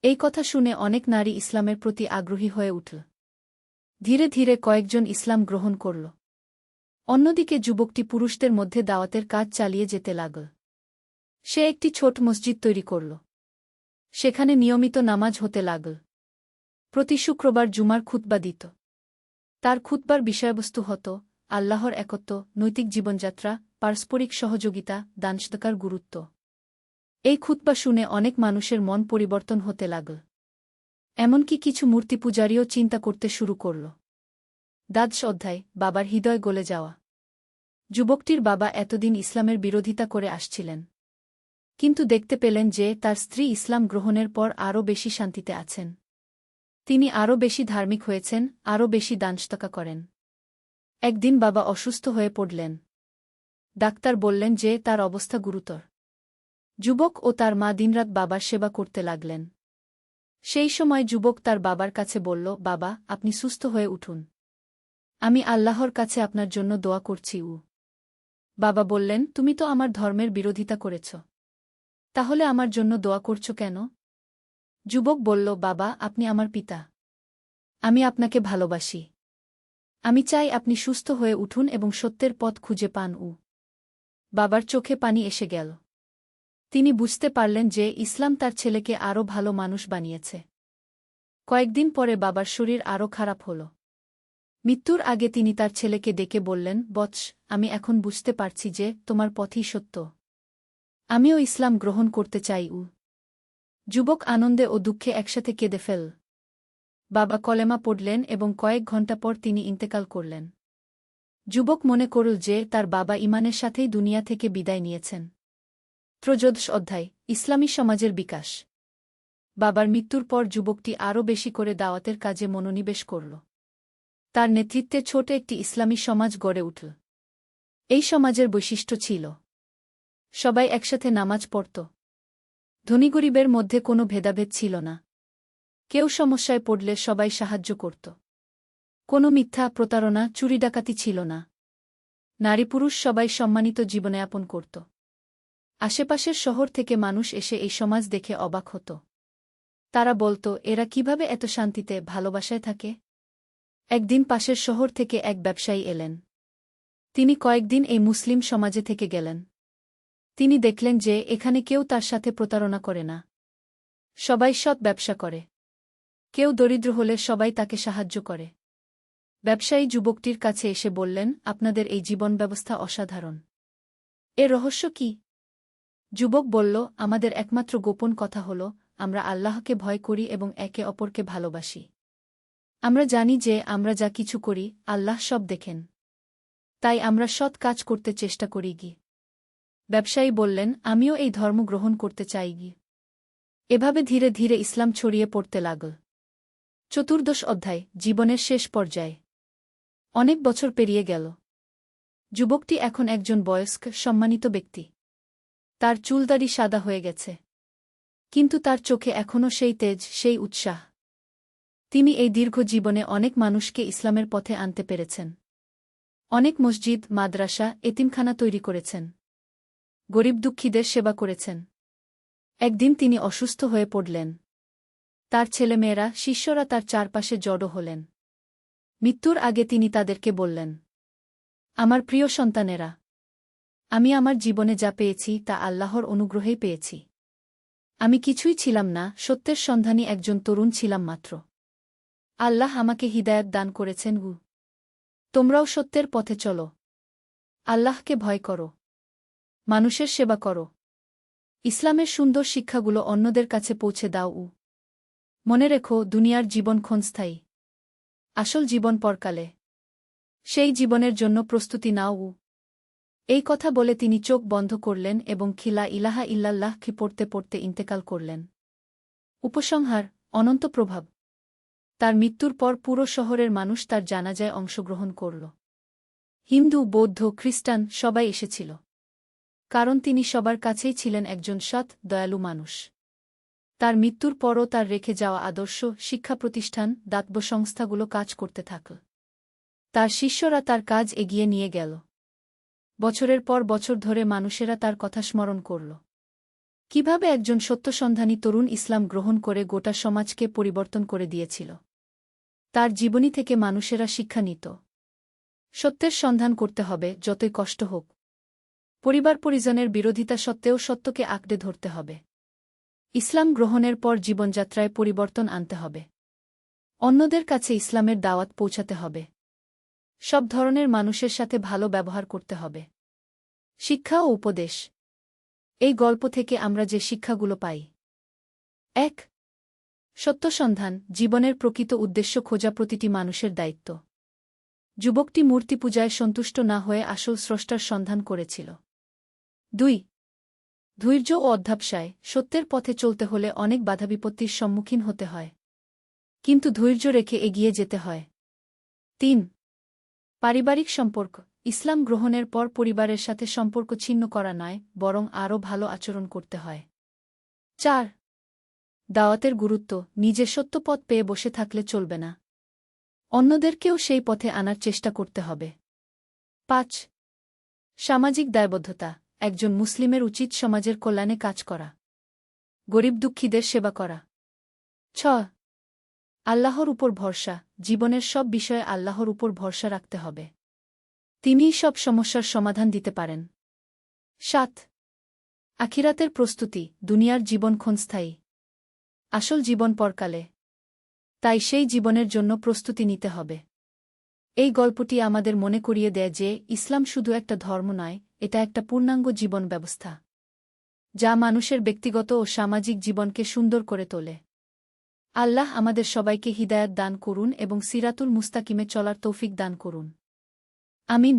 এই কথা শুনে অনেক নারী ইসলামের প্রতি আগ্রহী হয়ে উঠল। ধীরে ধীরে কয়েকজন ইসলাম গ্রহণ করল। অন্যদিকে যুবকটি পুরুষদের মধ্যে দাওয়াতের কাজ চালিয়ে যেতে লাগল। সে একটি ছোট মসজিদ তৈরি করল। সেখানে নিয়মিত নামাজ হতে লাগল। প্রতি শুক্রবার জুমার খুতবা দিত। তার খুতবার বিষয়বস্তু হতো আল্লাহর একত্ব, নৈতিক জীবনযাত্রা, পারস্পরিক সহযোগিতা, দানসদকার গুরুত্ব। এই খুতবা শুনে অনেক মানুষের মন পরিবর্তন হতে লাগল। এমনকি কিছু মূর্তিপূজারীও চিন্তা করতে শুরু করল। দ্বাদশ অধ্যায়, বাবার হৃদয় গলে যাওয়া। যুবকটির বাবা এতদিন ইসলামের বিরোধিতা করে আসছিলেন। কিন্তু দেখতে পেলেন যে তার স্ত্রী ইসলাম গ্রহণের পর আরও বেশি শান্তিতে আছেন। তিনি আরও বেশি ধার্মিক হয়েছেন, আরও বেশি দানসদকা করেন। একদিন বাবা অসুস্থ হয়ে পড়লেন। ডাক্তার বললেন যে তার অবস্থা গুরুতর। যুবক ও তার মা দিনরাত বাবার সেবা করতে লাগলেন। সেই সময় যুবক তার বাবার কাছে বলল, বাবা, আপনি সুস্থ হয়ে উঠুন। আমি আল্লাহর কাছে আপনার জন্য দোয়া করছি। বাবা বললেন, তুমি তো আমার ধর্মের বিরোধিতা করেছ। তাহলে আমার জন্য দোয়া করছ কেন? যুবক বলল, বাবা, আপনি আমার পিতা। আমি আপনাকে ভালোবাসি। আমি চাই আপনি সুস্থ হয়ে উঠুন এবং সত্যের পথ খুঁজে পান। বাবার চোখে পানি এসে গেল। তিনি বুঝতে পারলেন যে ইসলাম তার ছেলেকে আরও ভালো মানুষ বানিয়েছে। কয়েকদিন পরে বাবার শরীর আরও খারাপ হল। মৃত্যুর আগে তিনি তার ছেলেকে ডেকে বললেন, বৎস, আমি এখন বুঝতে পারছি যে তোমার পথই সত্য। আমিও ইসলাম গ্রহণ করতে চাই। যুবক আনন্দে ও দুঃখে একসাথে কেঁদে ফেল। বাবা কলেমা পড়লেন এবং কয়েক ঘণ্টা পর তিনি ইন্তেকাল করলেন। যুবক মনে করল যে তার বাবা ইমানের সাথেই দুনিয়া থেকে বিদায় নিয়েছেন। ত্রয়োদশ অধ্যায়, ইসলামী সমাজের বিকাশ। বাবার মৃত্যুর পর যুবকটি আরও বেশি করে দাওয়াতের কাজে মনোনিবেশ করল। তার নেতৃত্বে ছোট একটি ইসলামী সমাজ গড়ে উঠল। এই সমাজের বৈশিষ্ট্য ছিল সবাই একসাথে নামাজ পড়ত। ধনী গরিবের মধ্যে কোনো ভেদাভেদ ছিল না। কেউ সমস্যায় পড়লে সবাই সাহায্য করত। কোনো মিথ্যা, প্রতারণা, চুরি ডাকাতি ছিল না। নারী পুরুষ সবাই সম্মানিত জীবনযাপন করত। আশেপাশের শহর থেকে মানুষ এসে এই সমাজ দেখে অবাক হতো। তারা বলত, এরা কিভাবে এত শান্তিতে, ভালোবাসায় থাকে? একদিন পাশের শহর থেকে এক ব্যবসায়ী এলেন। তিনি কয়েকদিন এই মুসলিম সমাজে থেকে গেলেন। তিনি দেখলেন যে এখানে কেউ তার সাথে প্রতারণা করে না। সবাই সৎ ব্যবসা করে। কেউ দরিদ্র হলে সবাই তাকে সাহায্য করে। ব্যবসায়ী যুবকটির কাছে এসে বললেন, আপনাদের এই জীবন ব্যবস্থা অসাধারণ। এর রহস্য কি? যুবক বলল, আমাদের একমাত্র গোপন কথা হল, আমরা আল্লাহকে ভয় করি এবং একে অপরকে ভালোবাসি। আমরা জানি যে আমরা যা কিছু করি, আল্লাহ সব দেখেন। তাই আমরা সৎ কাজ করতে চেষ্টা করি গি। ব্যবসায়ী বললেন, আমিও এই ধর্ম গ্রহণ করতে চাই গি। এভাবে ধীরে ধীরে ইসলাম ছড়িয়ে পড়তে লাগল। চতুর্দশ অধ্যায়, জীবনের শেষ পর্যায়ে। অনেক বছর পেরিয়ে গেল। যুবকটি এখন একজন বয়স্ক, সম্মানিত ব্যক্তি। তার চুলদাড়ি সাদা হয়ে গেছে। কিন্তু তার চোখে এখনও সেই তেজ, সেই উৎসাহ। তিনি এই দীর্ঘ জীবনে অনেক মানুষকে ইসলামের পথে আনতে পেরেছেন। অনেক মসজিদ, মাদ্রাসা, এতিমখানা তৈরি করেছেন। গরিব দুঃখীদের সেবা করেছেন। একদিন তিনি অসুস্থ হয়ে পড়লেন। তার ছেলেমেয়েরা, শিষ্যরা তার চারপাশে জড়ো হলেন। মৃত্যুর আগে তিনি তাদেরকে বললেন, আমার প্রিয় সন্তানেরা, আমি আমার জীবনে যা পেয়েছি তা আল্লাহর অনুগ্রহেই পেয়েছি। আমি কিছুই ছিলাম না, সত্যের সন্ধানী একজন তরুণ ছিলাম মাত্র। আল্লাহ আমাকে হিদায়াত দান করেছেন। তোমরাও সত্যের পথে চলো। আল্লাহকে ভয় করো। মানুষের সেবা করো। ইসলামের সুন্দর শিক্ষাগুলো অন্যদের কাছে পৌঁছে দাও। মনে রেখো, দুনিয়ার জীবন ক্ষণস্থায়ী। আসল জীবন পরকালে। সেই জীবনের জন্য প্রস্তুতি নাও। এই কথা বলে তিনি চোখ বন্ধ করলেন এবং খিলা ইলাহা ইল্লাল্লাহ কি পড়তে পড়তে ইন্তেকাল করলেন। উপসংহার, অনন্ত প্রভাব। তার মৃত্যুর পর পুরো শহরের মানুষ তার জানাজায় অংশগ্রহণ করল। হিন্দু, বৌদ্ধ, খ্রিস্টান সবাই এসেছিল। কারণ তিনি সবার কাছেই ছিলেন একজন সৎ, দয়ালু মানুষ। তার মৃত্যুর পরও তার রেখে যাওয়া আদর্শ, শিক্ষা প্রতিষ্ঠান, দাতব্য সংস্থাগুলো কাজ করতে থাকল। তার শিষ্যরা তার কাজ এগিয়ে নিয়ে গেল। বছরের পর বছর ধরে মানুষেরা তার কথা স্মরণ করল। কিভাবে একজন সত্যসন্ধানী তরুণ ইসলাম গ্রহণ করে গোটা সমাজকে পরিবর্তন করে দিয়েছিল। তার জীবনী থেকে মানুষেরা শিক্ষা নিত। সত্যের সন্ধান করতে হবে, যতই কষ্ট হোক। পরিবার পরিজনের বিরোধিতা সত্ত্বেও সত্যকে আঁকড়ে ধরতে হবে। ইসলাম গ্রহণের পর জীবনযাত্রায় পরিবর্তন আনতে হবে। অন্যদের কাছে ইসলামের দাওয়াত পৌঁছাতে হবে। সব ধরনের মানুষের সাথে ভালো ব্যবহার করতে হবে। শিক্ষা ও উপদেশ। এই গল্প থেকে আমরা যে শিক্ষাগুলো পাই: ১. সত্যসন্ধান, জীবনের প্রকৃত উদ্দেশ্য খোঁজা প্রতিটি মানুষের দায়িত্ব। যুবকটি মূর্তি পূজায় সন্তুষ্ট না হয়ে আসল স্রষ্টার সন্ধান করেছিল। ২. ধৈর্য ও অধ্যবসায়, সত্যের পথে চলতে হলে অনেক বাধাবিপত্তির সম্মুখীন হতে হয়। কিন্তু ধৈর্য রেখে এগিয়ে যেতে হয়। ৩. পারিবারিক সম্পর্ক, ইসলাম গ্রহণের পর পরিবারের সাথে সম্পর্ক ছিন্ন করা নয়, বরং আরও ভালো আচরণ করতে হয়। ৪. দাওয়াতের গুরুত্ব, নিজে সত্য পথ পেয়ে বসে থাকলে চলবে না। অন্যদেরকেও সেই পথে আনার চেষ্টা করতে হবে। ৫. সামাজিক দায়বদ্ধতা, একজন মুসলিমের উচিত সমাজের কল্যাণে কাজ করা। গরিব দুঃখীদের সেবা করা। ৬. আল্লাহর উপর ভরসা, জীবনের সব বিষয়ে আল্লাহর উপর ভরসা রাখতে হবে। তিনিই সব সমস্যার সমাধান দিতে পারেন। ৭. আখিরাতের প্রস্তুতি, দুনিয়ার জীবন ক্ষণস্থায়ী। আসল জীবন পরকালে। তাই সেই জীবনের জন্য প্রস্তুতি নিতে হবে। এই গল্পটি আমাদের মনে করিয়ে দেয় যে ইসলাম শুধু একটা ধর্ম নয়, এটা একটা পূর্ণাঙ্গ জীবন ব্যবস্থা, যা মানুষের ব্যক্তিগত ও সামাজিক জীবনকে সুন্দর করে তোলে। আল্লাহ আমাদের সবাইকে হিদায়াত দান করুন এবং সিরাতুল মুস্তাকিমে চলার তৌফিক দান করুন। আমিন।